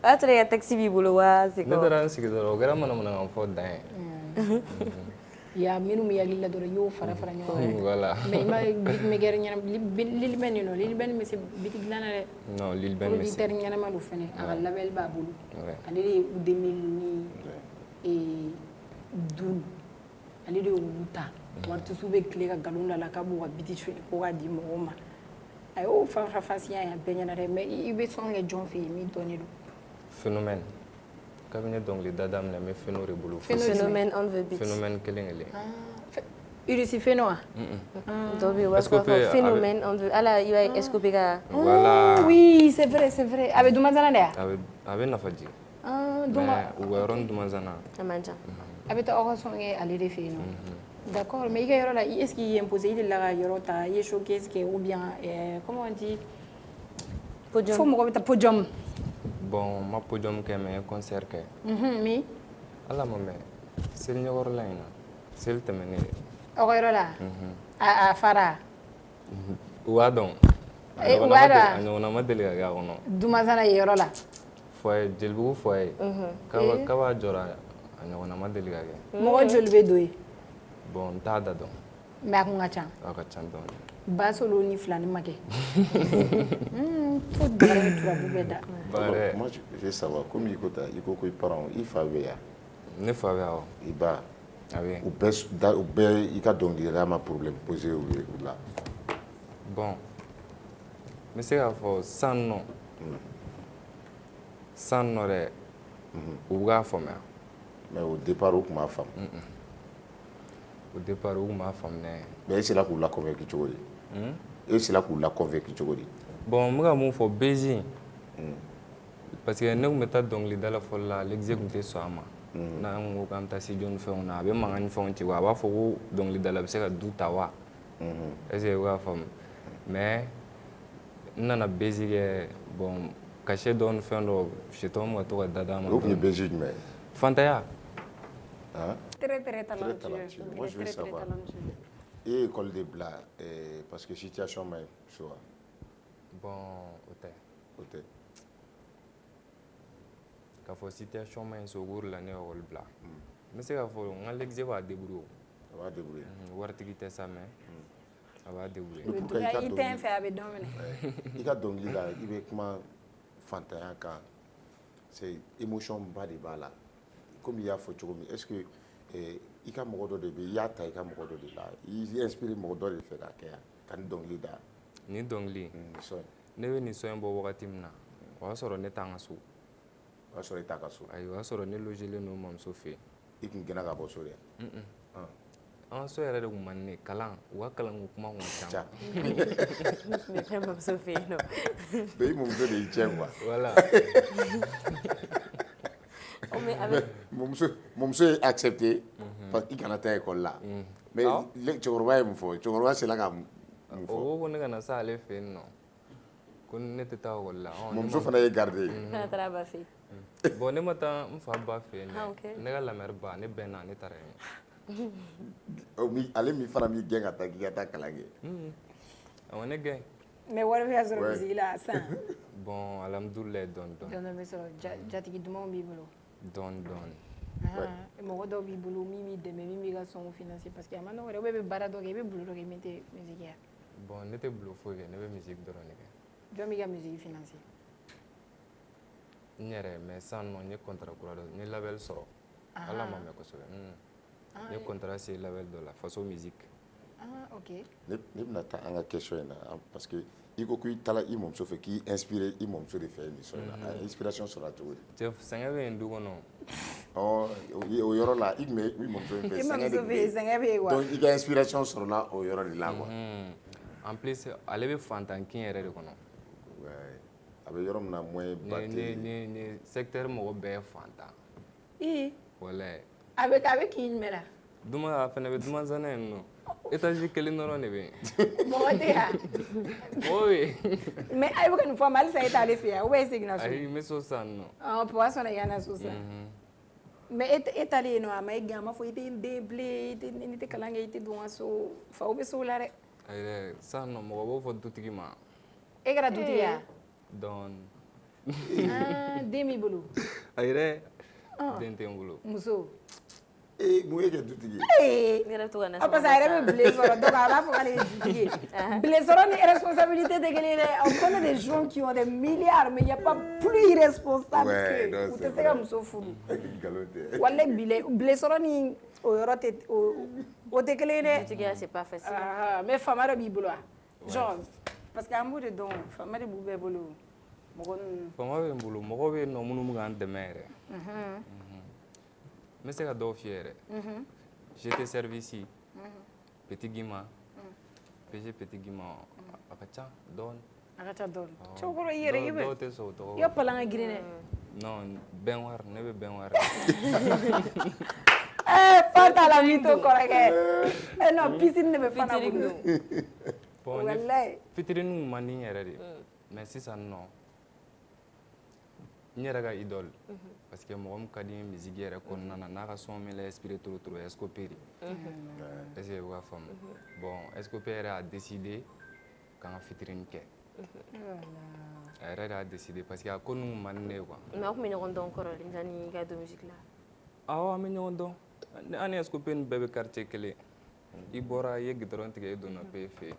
Speaker 2: y'a sɔrɔ i ka taxi b'i bolo wa c'est
Speaker 7: ne taara n sigi dɔrɔn o kɛra manamanakan fɔ dan ye
Speaker 1: ya minnu bɛ hakili la dɔrɔn i y'o fara fara ɲɔgɔn kan
Speaker 7: voilà
Speaker 1: mais i ma beatmaker ɲɛnama Lil Ben nin nɔ Lil Ben bɛ se beat dilan na dɛ
Speaker 7: non Lil Ben bɛ se
Speaker 1: producteur ɲɛnama don fɛnɛ a ka label b'a bolo ale de ye 2012 ale de ye olu ta artiste bɛ tile ka nkalon da la k'a b'u ka beat suɲɛ ko k'a di mɔgɔw ma a y'o fasiya ye a bɛɛ ɲɛna dɛ mais i bɛ sɔn kɛ jɔn fɛ yen min dɔnnen don
Speaker 7: Phénomène kabini dɔnkili da daminɛ n bɛ Phéno de bolo
Speaker 2: Phénomène on the beat
Speaker 7: Phénomène kelen
Speaker 1: Irisi Phéno wa
Speaker 2: dɔ bɛ yen u b'a fɔ Phénomène on the ala i b'a ye SCOP ka
Speaker 7: voilà
Speaker 1: oui c'est vrai a bɛ Dumanzana de wa
Speaker 7: a bɛ nafa jigin mais u ka yɔrɔ ni Dumanzana
Speaker 2: a man ca
Speaker 1: a bɛ taa aw ka sɔn kɛ ale de fɛ yen nɔ d'accord mais i ka yɔrɔ la est-ce qu'il y'i imposé i delila ka yɔrɔ ta i ye showcase kɛ ou bien comment on dit fo mɔgɔ bɛ taa podium
Speaker 7: bon ma podium kɛ mais concert kɛ
Speaker 1: mi
Speaker 7: ala ma mɛn seli ɲɛkɔrɔla in na seli tɛmɛnen
Speaker 1: aw ka yɔrɔ la a fara
Speaker 7: u b'a dɔn a ɲɔgɔnna ma deli ka kɛ a kɔnɔ
Speaker 1: Dumanzana ye yɔrɔ la
Speaker 7: foyer jelibugu foyer k'a b'a jɔra a ɲɔgɔnna ma deli ka kɛ
Speaker 1: mɔgɔ joli bɛ don yen
Speaker 7: bon n t'a da dɔn
Speaker 1: mais a kun ka ca
Speaker 7: a ka ca dɔɔni
Speaker 1: Basolo ni filani ma kɛ to dara ni turabu bɛɛ da
Speaker 3: moi je veux savoir comme i ko tan i ko ko i parents i fa bɛ yan
Speaker 7: ne fa bɛ awɔ
Speaker 3: i ba
Speaker 7: a bɛ
Speaker 3: u bɛɛ i ka dɔnkilidala ma problème posé u la
Speaker 7: bon n bɛ se k'a fɔ san nɔ dɛ u b'a faamuya
Speaker 3: mais au départ u tun m'a faamu
Speaker 7: au départ u tun b'a faamu
Speaker 3: mais e sera k'u la convaincre cogo di e sera k'u la convaincre cogo di
Speaker 7: bon n bɛ ka mun fɔ Bezi parce que ne tun bɛ taa dɔnkilidala fɔlɔ la l'exé tun tɛ sɔn a ma n'an ko k'an bɛ taa studio ni fɛnw na a bɛ mankan ni fɛnw ci wa a b'a fɔ ko dɔnkilidala bɛ se ka du ta wa est-ce que u y'a faamu mais n nana Bezi kɛ bon cachet dɔ ni fɛn dɔ sitɔn bɛ ka to ka da d'a ma
Speaker 3: o tun ye Bezi jumɛn ye
Speaker 7: fantaya
Speaker 1: très talentueux
Speaker 3: moi je veux savoir e ye école de bila parce que situation ma ɲi so wa
Speaker 7: bon o tɛ k'a fɔ situation ma ɲi so o de la ne ye école bila n bɛ se k'a fɔ n ka l'exé b'a débrouiller
Speaker 3: a b'a débrouiller
Speaker 7: waritigi tɛ sa mais a b'a débrouiller
Speaker 1: i tɛ n fɛ a bɛ dɔn minɛ
Speaker 3: i ka dɔnkili la i bɛ kuma fantanya kan c'est émotion ba de b'a la comme i y'a fɔ cogo min est-ce que i ka mɔgɔ dɔ de bɛ i y'a ta i ka mɔgɔ dɔ de la i inspiré mɔgɔ dɔ de fɛ k'a kɛ yan ka ni dɔnkili da
Speaker 7: ni dɔnkili ne bɛ nin son in bɔ wagati min na o y'a sɔrɔ ne t'an ka so
Speaker 3: o y'a sɔrɔ i t'a ka so
Speaker 7: ayi o y'a sɔrɔ ne logelen don mamuso fɛ yen
Speaker 3: i tun gɛnna ka bɔ so de
Speaker 7: an so yɛrɛ de kun man ne kalan u ka kalanko kuma kun ca
Speaker 3: Ca.
Speaker 2: Mais fɛn bamuso fɛ yen nɔ.
Speaker 3: Mais i mɔmuso de y'i tiɲɛ quoi.
Speaker 7: voilà
Speaker 2: Oh, mais avec
Speaker 3: Mɔmuso ye accepté parce que i kana taa école la. Mais cɛkɔrɔba ye mun fɔ? Cɛkɔrɔba sera ka mun
Speaker 7: o
Speaker 3: fɔ?
Speaker 7: ko ko ne kana se ale fɛ yen nɔ ko ne tɛ taa ekɔli la
Speaker 3: Mɔmuso fana ye garde ye.
Speaker 2: fana taara ba fɛ yen.
Speaker 7: bon ne ma taa n fa ba fɛ yen
Speaker 2: Ah, ok.
Speaker 7: dɛ ne ka lamɛri ba ne bɛnna ne taara yen
Speaker 3: Ale min fana b'i gɛn ka taa k'i ka taa kalan kɛ.
Speaker 7: awɔ ne gɛn
Speaker 1: Mais wari bɛ ka sɔrɔ
Speaker 3: Ouais.
Speaker 1: musique la san.
Speaker 7: bon alhamdulilayi dɔɔni dɔɔni
Speaker 1: Dɔnni bɛ sɔrɔ jatigi dumanw b'i bolo.
Speaker 7: dɔɔni dɔɔni
Speaker 1: Mɔgɔ dɔw b'i bolo min b'i dɛmɛ min b'i ka sɔnw financer parce que a ma nɔgɔ dɛ. I bɛ baara dɔ kɛ i bɛ bulo dɔ kɛ min tɛ musique ye.
Speaker 7: bon ne tɛ bulo foyi kɛ ne bɛ musique dɔrɔn de kɛ
Speaker 1: Jɔn b'i ka musique financer?
Speaker 7: n yɛrɛ mais sisan nɔ n ye contrat kura dɔ n ye label sɔrɔ ala ma mɛn kosɛbɛ n ye contrat signé label dɔ la faso musique
Speaker 1: Ah, ok.
Speaker 3: Ne bɛna taa an ka question in na parce que i ko k'i taara i mɔmuso fɛ k'i inspiré i mɔmuso de fɛ émission in na. A ye inspiration sɔrɔ cogo di?
Speaker 7: cɛ sɛgɛn bɛ yen du kɔnɔ
Speaker 3: O yɔrɔ la i tun bɛ i mɔmuso in fɛ
Speaker 1: I
Speaker 3: sɛgɛn de
Speaker 1: mɔmuso
Speaker 3: tun
Speaker 1: fɛ
Speaker 3: bɛ
Speaker 1: yen
Speaker 3: yen.
Speaker 1: sɛgɛn bɛ yen wa?
Speaker 3: Donc i ka inspiration sɔrɔla o yɔrɔ de la quoi.
Speaker 7: en plus ale bɛ fantankin yɛrɛ de kɔnɔ
Speaker 3: Ouais. A bɛ yɔrɔ min na moyen ba tɛ yen.
Speaker 7: ni secteur mɔgɔ bɛɛ ye fantan
Speaker 1: I
Speaker 7: walayi
Speaker 1: a bɛ k'i jumɛn la?
Speaker 7: duma a fɛnɛ bɛ dumanzana yen nɔ étage kelen dɔrɔn de bɛ yen
Speaker 1: Mɔgɔ tɛ yan.
Speaker 7: mɔgɔ bɛ yen
Speaker 1: Mais a bɛ ka nin fɔ ma halisa e t'ale fɛ yan ou bien e seginna so?
Speaker 7: ayi n bɛ so san nɔ
Speaker 1: Papa sɔnna i ka na so sa. Mais e t'ale yen nɔ a ma e gɛn a ma fɔ i tɛ n den bilen i tɛ kalan kɛ i tɛ don n ka so faw bɛ so la dɛ.
Speaker 7: ayi dɛ san nɔ mɔgɔ b'o fɔ dutigi ma
Speaker 1: E kɛra dutigi ya?
Speaker 7: dɔɔni
Speaker 1: Den b'i bolo?
Speaker 7: ayi dɛ den tɛ n bolo
Speaker 1: Muso?
Speaker 3: Mun ye kɛ dutigi ye?
Speaker 2: Ne yɛrɛ bɛ to ka na
Speaker 1: Parce que a yɛrɛ bɛ bilen sɔrɔ donc a b'a fɔ k'ale ye dutigi ye. Bilen sɔrɔ ni responsabilité tɛ kelen ye dɛ. On connaît des gens qui ont des milliards mais il y a pas plus irresponsable
Speaker 3: Ouais,
Speaker 1: que
Speaker 3: non,
Speaker 1: u
Speaker 3: c'est
Speaker 1: tɛ se ka
Speaker 3: vrai.
Speaker 1: muso furu.
Speaker 3: Nkalon tɛ.
Speaker 1: Walayi bilen sɔrɔ ni o yɔrɔ tɛ o tɛ kelen ye dɛ.
Speaker 2: Dutigiya c'est pas facile.
Speaker 1: Mais faama dɔ b'i bolo wa? Genre parce que an b'o de dɔn faama de b'u bɛɛ bolo. Mɔgɔ ninnu.
Speaker 7: faama bɛ n bolo mɔgɔ bɛ yen nɔ minnu bɛ k'an dɛmɛ yɛrɛ n bɛ se ka dɔw f'i ye yɛrɛ GT service Petit Guima PG Petit Guima a ka ca dɔɔni
Speaker 1: A ka ca dɔɔni. Cɛkɔrɔba i yɛrɛ i bɛ
Speaker 7: dɔw tɛ sɔn o tɔgɔ
Speaker 1: i ka palan ka girin dɛ.
Speaker 7: non bɛn wari ne bɛ bɛn wari
Speaker 1: Fa t'a la min to kɔrɔkɛ. Non piscine de bɛ fana bolo.
Speaker 7: bon
Speaker 1: Walayi.
Speaker 7: fitirininw man di n yɛrɛ de mais sisan nɔ n yɛrɛ ka idole parce que mɔgɔ min ka di n ye musique yɛrɛ kɔnɔna na n'a ka son min la inspiré trop trop Escopé de est ce que u ka faamu bon Escopé yɛrɛ a décidé k'an ka fitirini kɛ a yɛrɛ de y'a décidé parce que a ko ninnu man di ne ye quoi
Speaker 2: Mais aw tun bɛ ɲɔgɔn dɔn kɔrɔlen yanni i ka don musique la.
Speaker 7: awɔ an bɛ ɲɔgɔn dɔn an ni Escopé ni bɛɛ bɛ quartier kelen i bɔra i ye gidɔrɔn tigɛ i donna pe fɛ yen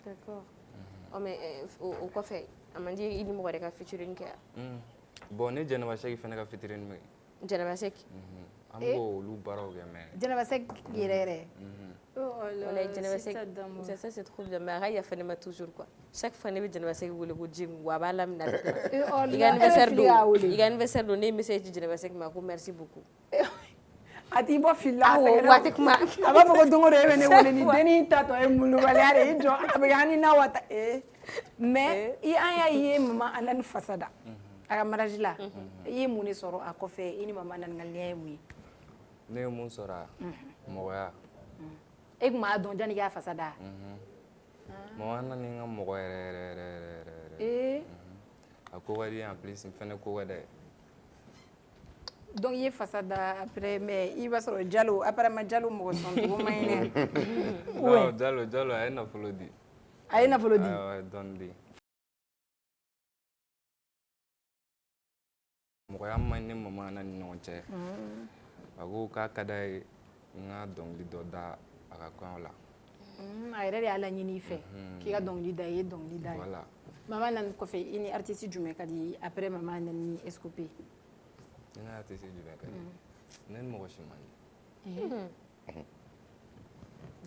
Speaker 2: D'accord. Oh mais o kɔfɛ a man di i ni mɔgɔ wɛrɛ ka featuring kɛ wa?
Speaker 7: bon ne Jɛnɛba Sɛki fɛnɛ ka fitirini bɛ yen
Speaker 2: Jɛnɛba Sɛki.
Speaker 7: an b'o olu baaraw kɛ mais
Speaker 1: Jɛnɛba Sɛki yɛrɛ yɛrɛ.
Speaker 2: Walayi Jɛnɛba Sɛki ça c'est trop bien mais a ka yafa ne ma toujours quoi. Chaque fois ne bɛ Jɛnɛba Sɛki wele ko Djim wa a b'a lamina de kuma. I ka anniversaire don ne ye message ci Jɛnɛba Sɛki ma ko merci beaucoup.
Speaker 1: A t'i bɔ fili la.
Speaker 2: Awɔ waati kuma.
Speaker 1: A b'a fɔ ko don o don e bɛ ne wele ni dennin tatɔ ye mulubaliya de ye i jɔ a bɛ kɛ an ni na wa ta mais an y'a ye mama Anani Fasada a ka mariage la i ye mun de sɔrɔ a kɔfɛ i ni mama Anani ka lien ye mun ye?
Speaker 7: ne ye mun sɔrɔ a mɔgɔya
Speaker 1: E tun b'a dɔn janni i k'a Fasada?
Speaker 7: mama nana ni n ka mɔgɔ yɛrɛ a ko ka di en plus n fɛnɛ ko ka d'a ye
Speaker 1: donc i ye Fasada après mais i b'a sɔrɔ Jalo après ma Jalo mɔgɔ sɔn cogo ma ɲi dɛ.
Speaker 7: non Jalo a ye nafolo di
Speaker 1: A ye nafolo di?
Speaker 7: a ye dɔɔni di mɔgɔya man ɲi ne mama na ni ɲɔgɔn cɛ a ko k'a ka d'a ye n ka dɔnkili dɔ da a ka kɔɲɔ la
Speaker 1: A yɛrɛ de y'a laɲini i fɛ k'i ka dɔnkili da i ye dɔnkili da ye.
Speaker 7: voilà
Speaker 1: Mama Anani kɔfɛ i ni artiste jumɛn ka di après mama Anani ni Escopé?
Speaker 7: ne n'a tɛ se jumɛn ka di ne ni mɔgɔ si man di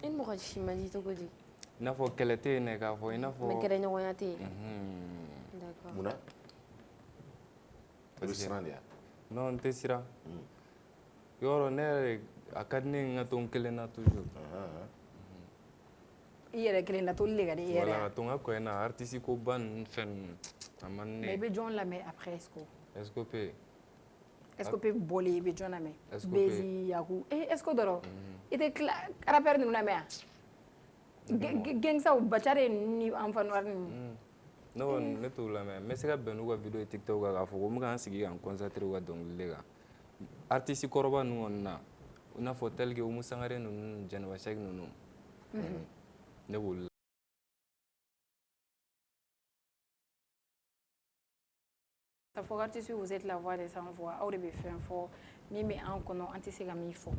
Speaker 2: I ni mɔgɔ si man di cogo di?
Speaker 7: i n'a fɔ kɛlɛ tɛ yen dɛ k'a fɔ i n'a fɔ
Speaker 2: Mais kɛlɛɲɔgɔnya tɛ yen. D'accord.
Speaker 3: Munna? I bɛ siran de wa?
Speaker 7: non n tɛ siran yɔrɔ ne yɛrɛ a ka di ne ye n ka to n kelen na toujours.
Speaker 1: I yɛrɛ kelen na toli de ka di i yɛrɛ.
Speaker 7: Voilà, to n ka kɔɲɔ na artiste ko ba ninnu fɛn ninnu a man di ne
Speaker 1: Mais
Speaker 7: ye.
Speaker 1: i bɛ jɔn lamɛn après Esco.
Speaker 7: Esco pe.
Speaker 1: Esco pe bɔlen i bɛ jɔn lamɛn.
Speaker 7: Esco pe.
Speaker 1: Bezi Yaku Esco dɔrɔn i tɛ tila rappeur ninnu lamɛn yan. Gangstaw Bacare ni Enfant Noir ninnu.
Speaker 7: Ne kɔni ne t'o lamɛn n bɛ se ka bɛn n'u ka video ye TikTok kan k'a fɔ ko n bɛ ka n sigi ka n concentré u ka dɔnkili de kan. Artiste kɔrɔba ninnu kɔni na i n'a fɔ tel que Oumou Sangaré ninnu Jɛnɛba Cheick ninnu ne b'olu lamɛn.
Speaker 1: Ça faut artiste vous êtes la voix des sans voix aw de bɛ fɛn fɔ min bɛ an kɔnɔ an tɛ se ka min fɔ.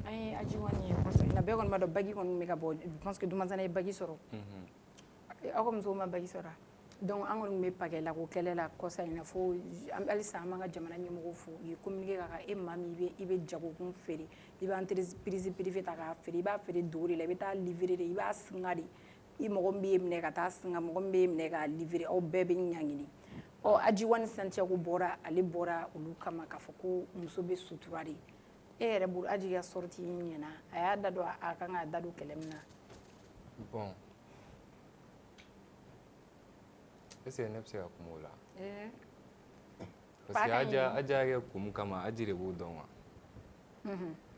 Speaker 1: An ye Ajiwani ye kɔsɔn na bɛɛ kɔni b'a dɔn bagi kɔni bɛ ka bɔ je pense que Dumasana ye bagi sɔrɔ. Aw ka musow ma bagi sɔrɔ donc an kɔni bɛ pagɛ la ko kɛlɛ la kɔsa in na fo halisa an b'an ka jamana ɲɛmɔgɔw fo u ye communiqué k'a kan e maa min i bɛ jagokun feere i bɛ entreprise privée ta k'a feere i b'a feere dogo de la i bɛ taa livrer de i b'a singa de i mɔgɔ min b'e minɛ ka taa singa mɔgɔ min b'e minɛ k'a livrer aw bɛɛ bɛ ɲaŋini. Ajiwani Santiago bɔra ale bɔra olu kama k'a fɔ ko muso bɛ sutura de e yɛrɛ bolo Aji ka sortie ɲɛna a y'a da don a kan k'a da don kɛlɛ min na.
Speaker 7: Bon est ce que ne bɛ se ka kuma o la. Parce que Aji y'a kɛ kun kama Aji de b'o dɔn wa.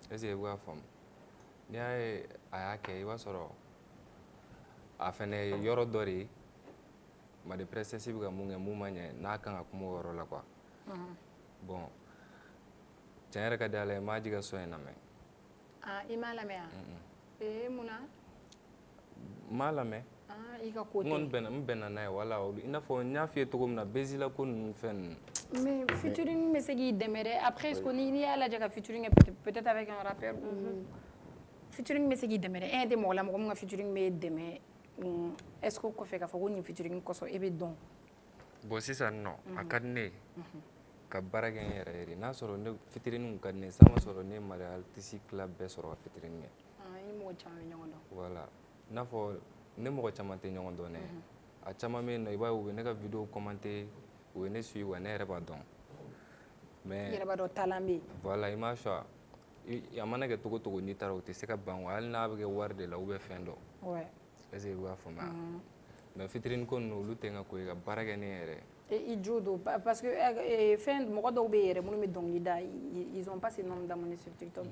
Speaker 7: Est ce que i bɛ ka faamu n'i y'a ye a y'a kɛ i b'a sɔrɔ a fɛnɛ ye yɔrɔ dɔ de ye Madi Princess bɛ ka mun kɛ mun ma ɲɛ n'a kan ka kuma o yɔrɔ la quoi. Bon tiɲɛ yɛrɛ ka di Ala ye n ma Aji ka son in lamɛn.
Speaker 1: I m'a lamɛn wa? Mun na?
Speaker 7: N m'a lamɛn.
Speaker 1: I ka ko tɛ.
Speaker 7: N kɔni n bɛnna n'a ye wala i n'a fɔ n y'a f'i ye cogo min na Bezila ko ninnu fɛn ninnu.
Speaker 1: Mais featuring bɛ se k'i dɛmɛ dɛ après Esco n'i y'a lajɛ ka featuring kɛ peut-être avec un rappeur featuring bɛ se k'i dɛmɛ dɛ e ɲɛ tɛ mɔgɔ la mɔgɔ min ka featuring bɛ dɛmɛ Esco kɔfɛ k'a fɔ ko nin featuring kɔsɔn e bɛ dɔn.
Speaker 7: Bon sisan nɔ a ka di ne ye ka baara kɛ n yɛrɛ ye de n'a sɔrɔ ne featuring kun ka di ne ye san ma sɔrɔ ne ye Mali artiste tila bɛɛ sɔrɔ ka featuring kɛ.
Speaker 1: I ni mɔgɔ caman bɛ ɲɔgɔn dɔn.
Speaker 7: Voilà i n'a fɔ ne mɔgɔ caman tɛ ɲɔgɔn dɔn dɛ a caman bɛ yen nɔ i b'a ye u bɛ ne ka video commenter u ye ne suivre wa ne yɛrɛ b'a dɔn. Mais
Speaker 1: i yɛrɛ b'a dɔn talent bɛ yen.
Speaker 7: voilà i m'a choix a mana kɛ cogo cogo n'i taara o tɛ se ka ban wa hali n'a bɛ kɛ wari de la ou bien fɛn dɔ. Est ce que i b'a faamuya mais featuring ko ninnu olu tɛ n ka ko ye ka baara kɛ ne yɛrɛ.
Speaker 1: I jo don parce que fɛn mɔgɔ dɔw bɛ yen yɛrɛ minnu bɛ dɔnkili da ils ont pas ce nombre d'abonnés sur TikTok.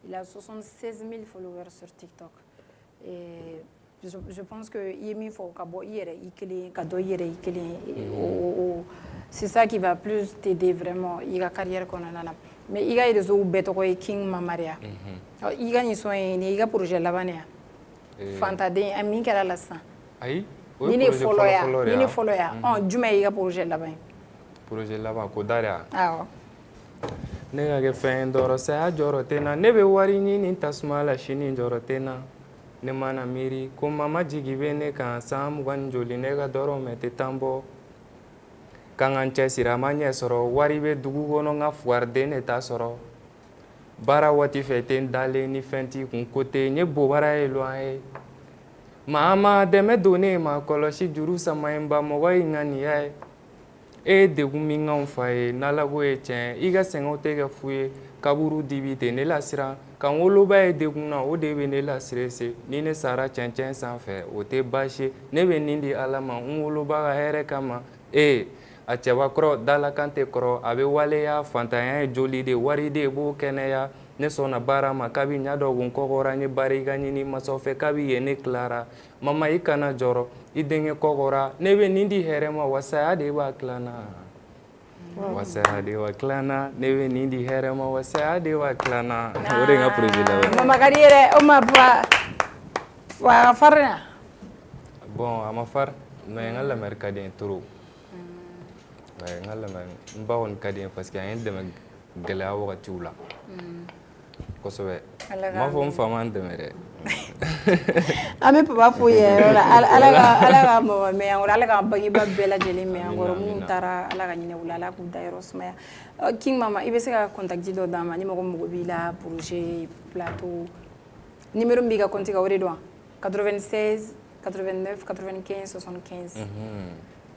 Speaker 1: Il a 76 000 followers sur TikTok. Et je pense que i ye min fɔ ka bɔ i yɛrɛ i kelen ka dɔ i yɛrɛ i kelen c'est ça qui va plus t'aider vraiment i ka carrière kɔnɔna na mais i ka réseau bɛɛ tɔgɔ ye King Mamaria i ka nin son ye nin i ka projet laban ne ya Fantaden a min kɛra la sisan
Speaker 7: ayi
Speaker 1: ni ne fɔlɔ ya jumɛn y'i ka projet laban ye
Speaker 7: projet laban ko da de ya
Speaker 1: awɔ
Speaker 7: ne ka kɛ fɛn dɔrɔ saya jɔrɔ tɛ n na ne bɛ wari ɲini tasuma la sini jɔrɔ tɛ n na ne mana miiri ko mama jigi bɛ ne kan san 20 joli ne ka dɔrɔmɛ tɛ tan bɔ kan ka n cɛsiri a ma ɲɛ sɔrɔ wari bɛ dugu kɔnɔ n ka fugariden de t'a sɔrɔ baara waati fɛ tɛ n dalen ni fɛn t'i kun ko tɛ n ye bobara ye loin ye maa ma dɛmɛ don ne ma kɔlɔsi juru sama ye n ba mɔgɔ ye ŋaniya ye e ye degun min k'anw fa ye n'alako ye tiɲɛ i ka sɛgɛnw tɛ kɛ fu ye kaburu dibi tɛ ne lasiran ka n woloba ye degun na o de bɛ ne lasirese ni ne sara cɛncɛn sanfɛ o tɛ baasi ye ne bɛ nin di ala ma n woloba ka hɛrɛ kama a cɛbakɔrɔ dalakan tɛ kɔrɔ a bɛ waleya fantanya ye joli de wari de b'o kɛnɛya ne sɔnna baara ma kabi ɲadɔ kun kɔgɔra n ye barika ɲini masaw fɛ kabi yen ne tilara mama i kana jɔrɔ i denkɛ kɔgɔra ne bɛ nin di hɛrɛ ma wa saya de b'a tilanna wa saya de b'a tilanna ne bɛ nin di hɛrɛ ma wa saya de b'a tilanna o de ye n ka projet labɛn
Speaker 1: mama ka di yɛrɛ o ma wa farin ya
Speaker 7: bon a ma fari mais n ka lamɛri ka di n ye trop n ka lamɛn n ba kɔni ka di n ye parce que a ye n dɛmɛ gɛlɛya wagatiw la kosɛbɛ n m'a fɔ n fa ma n dɛmɛ dɛ
Speaker 1: an bɛ papa fo yɛrɛ la ala ka mama mɛn yan kɔrɔ ala ka bangebaa bɛɛ lajɛlen mɛn yan kɔrɔ minnu taara ala ka ɲinɛ u la ala k'u dayɔrɔ sumaya King Mama i bɛ se ka contact dɔ d'an ma ni mɔgɔ mago b'i la projet plateau numéro min b'i ka compte kan o de don wa 96 89 95 75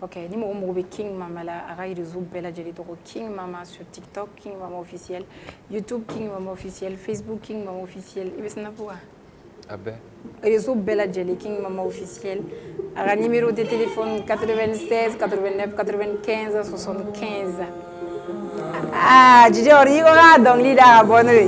Speaker 1: Ok, ni mɔgɔ mɔgɔ bɛ King Mama la a ka réseau bɛɛ lajɛlen tɔgɔ King Mama sur TikTok King Mama officiel, YouTube King Mama officiel, Facebook King Mama officiel. I bɛ snap wa?
Speaker 7: A bɛɛ.
Speaker 1: Réseau bɛɛ lajɛlen King Mama officiel. A ka numéro de téléphone 96 89 95 75. Ah, Djidji ori ko ka dɔnkili da ka bɔ n'o ye.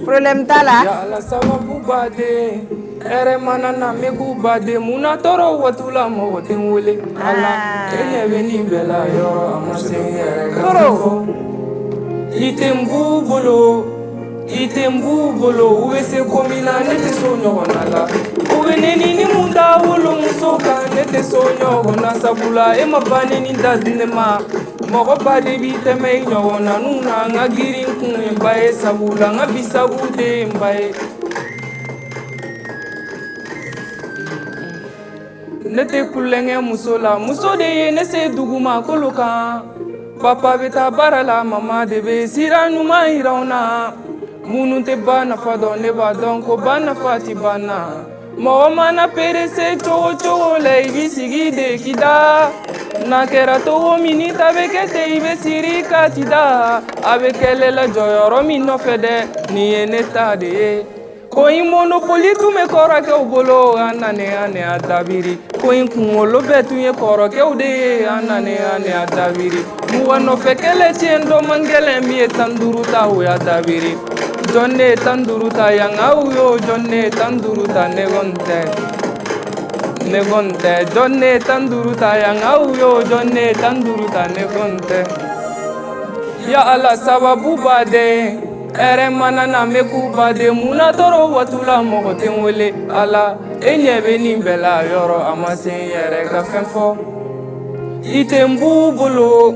Speaker 1: Problème t'a la.
Speaker 7: Ya Ala sababu baden, hɛrɛ mana na me k'u baden, munna tɔɔrɔ watula mɔgɔ tɛ n wele. Ala, e ɲɛ bɛ nin bɛɛ la yɔrɔ a ma se n yɛrɛ ka fɛn fɔ. I tɛ n b'u bolo, i tɛ n b'u bolo, u bɛ se ko min na ne tɛ so ɲɔgɔnna la. U bɛ neni ni mun da wolomuso kan, ne tɛ so ɲɔgɔnna sabula e ma ban ne ni da di ne ma. Mɔgɔ ba de b'i tɛmɛ i ɲɔgɔnna n'u na n ka girin kun ye n ba ye sabula n ka bisabu de ye n ba ye. Ne tɛ kulonkɛ muso la, muso de ye ne se duguma kolo kan. Papa bɛ taa baara la, mama de bɛ sira ɲuman yira anw na. Minnu tɛ ba nafa dɔn ne b'a dɔn ko ba nafa ti ban na. Mɔgɔ mana perese cogo cogo la i b'i sigi de k'i da. N'a kɛra togo min ni ta bɛ kɛ ten i bɛ siri ka ti da. A bɛ kɛlɛ la jɔyɔrɔ min nɔfɛ dɛ, nin ye ne ta de ye. Ko in monopoli tun bɛ kɔrɔkɛw bolo, an nane an ne a dabiri. Ko in kunkolo bɛɛ tun ye kɔrɔkɛw de ye, an nane an ne a dabiri. Mɔgɔ nɔfɛ kɛlɛ tiɲɛ dɔ man gɛlɛn min ye 15 ta o y'a dabiri. Jɔn ne ye 15 ta yangaw yo, jɔn ne ye 15 ta ne kɔni tɛ. Ne kɔni tɛ, jɔn ne ye 15 ta yangaw yo, jɔn ne ye 15 ta ne kɔni tɛ. Ya Ala sababu baden, hɛrɛ mana na me k'u baden, munna tɔɔrɔ watula mɔgɔ tɛ n wele. Ala, e ɲɛ bɛ nin bɛɛ la yɔrɔ a ma se n yɛrɛ ka fɛn fɔ. I tɛ n b'u bolo,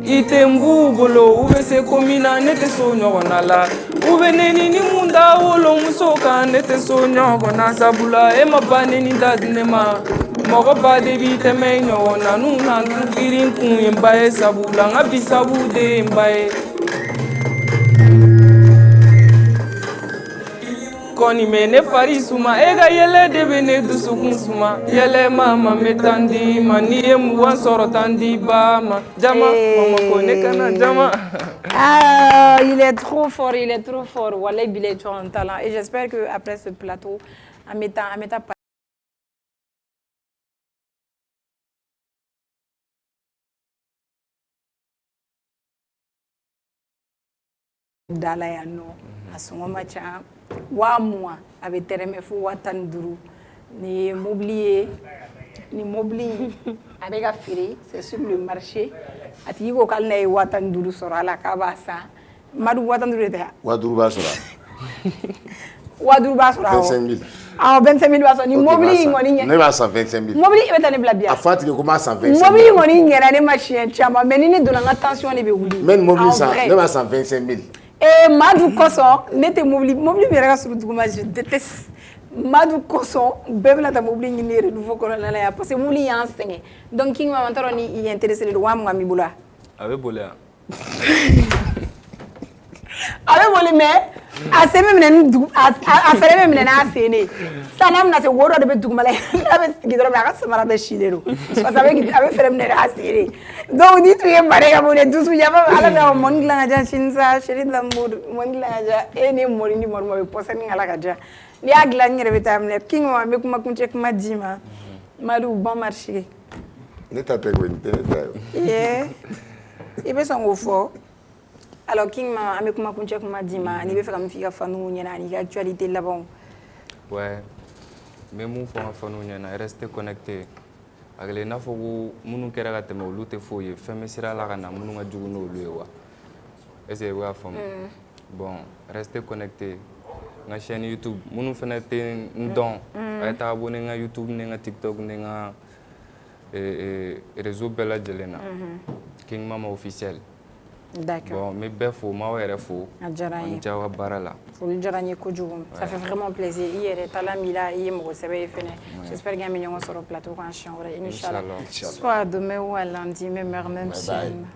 Speaker 7: i tɛ n b'u bolo, u bɛ se ko min na ne tɛ so ɲɔgɔnna la. U bɛ neni ni mun da wolomuso kan, ne tɛ so ɲɔgɔnna sabula e ma ban ne ni da di ne ma. Mɔgɔ ba de b'i tɛmɛ i ɲɔgɔnna n'u na n girin kun ye n ba ye sabula n ka bisabu de ye n ba ye. Kɔni mɛ ne fari suma, e ka yɛlɛ de bɛ ne dusukun suma. Yɛlɛma ma me tan di ma, n'i ye 20 sɔrɔ tan di ba ma. Jama, mama ko ne kana jama.
Speaker 1: Ah, il est trop fort, il est trop fort. Wallah, il est un talent. Et j'espère qu'après ce plateau, en mettant dala ya no a sɔngɔ ma ca 1000 mois a bɛ tɛrɛmɛ fo 15 ni mobili ye ni mobili a bɛ ka feere c'est sur le marché a tigi ko k'ale n'a ye 15 sɔrɔ a la k'a b'a san Madu 15 de tɛ wa
Speaker 3: 5000 b'a sɔrɔ
Speaker 1: 5000 b'a sɔrɔ
Speaker 3: 25000
Speaker 1: awɔ 25000 b'a sɔrɔ ni mobili in kɔni ɲɛ
Speaker 3: ne b'a san 25000
Speaker 1: mobili i bɛ taa ne bila bi
Speaker 3: a fa tigɛ ko n b'a san 25000
Speaker 1: mobili in kɔni ɲɛna ne ma siɲɛ caman mais ni ne donna n ka tension de bɛ wuli
Speaker 3: n bɛ nin mobili san ne b'a san 25000
Speaker 1: Madu kosɔn ne tɛ mobili min yɛrɛ ka surun duguma je déteste Madu kosɔn bɛɛ bɛna taa mobili ɲini renouveau kɔnɔna la yan parce que mobili y'an sɛgɛn donc King Mama n t'a dɔn ni i intéressé don 1000 b'i bolo wa
Speaker 7: A bɛ boli yan.
Speaker 1: a bɛ boli mais a sen bɛ minɛ ni dugu a fɛrɛ bɛ minɛ n'a sen de ye sisan n'a bɛna se wo dɔ de bɛ duguma la n'a bɛ sigi dɔrɔn a ka samara bɛɛ silen don parce que a bɛ fɛrɛ minɛ n'a sen de ye donc ni tun ye mare ka bɔ de dusu yafa ala bɛ mɔni dilan ka diya sini sa chérie de l'amour mɔni dilan ka diya e ni mɔni ni mɔni ma bɛ pɔsɔni ala ka diya n'i y'a dilan n yɛrɛ bɛ taa minɛ King Mama n bɛ kuma kuncɛ kuma d'i ma Madu bon marché
Speaker 3: ne ta tɛ koyi nin tɛ ne ta ye
Speaker 1: i bɛ sɔn k'o fɔ alors King Mama an bɛ kuma kuncɛ kuma d'i ma n'i bɛ fɛ ka min f'i ka fanuw ɲɛna ani ka actualité labanw
Speaker 7: Ouais, n bɛ mun fɔ n ka fanuw ɲɛna restez connectés a kɛlen i n'a fɔ ko minnu kɛra ka tɛmɛ olu tɛ foyi ye fɛn bɛ sira la ka na minnu ka jugu n'olu ye wa est-ce que i b'a faamu bon restez connectés n ka chaîne YouTube minnu fana tɛ n dɔn a ye taa abonné n ka YouTube ni n ka TikTok ni n ka réseau bɛɛ lajɛlen na King Mama officiel.
Speaker 1: D'accord.
Speaker 7: Bon, mais bɛɛ fo m'aw yɛrɛ fo ani ce aw ka baara la.
Speaker 1: Foli diyara n ye kojugu ça fait vraiment plaisir i yɛrɛ tala min la i ye mɔgɔ sɛbɛ ye fɛnɛ j'espère qu'an bɛ ɲɔgɔn sɔrɔ plateau kan siɲɛ wɛrɛ inchallah soit demain ou à lundi même heure même chaîne.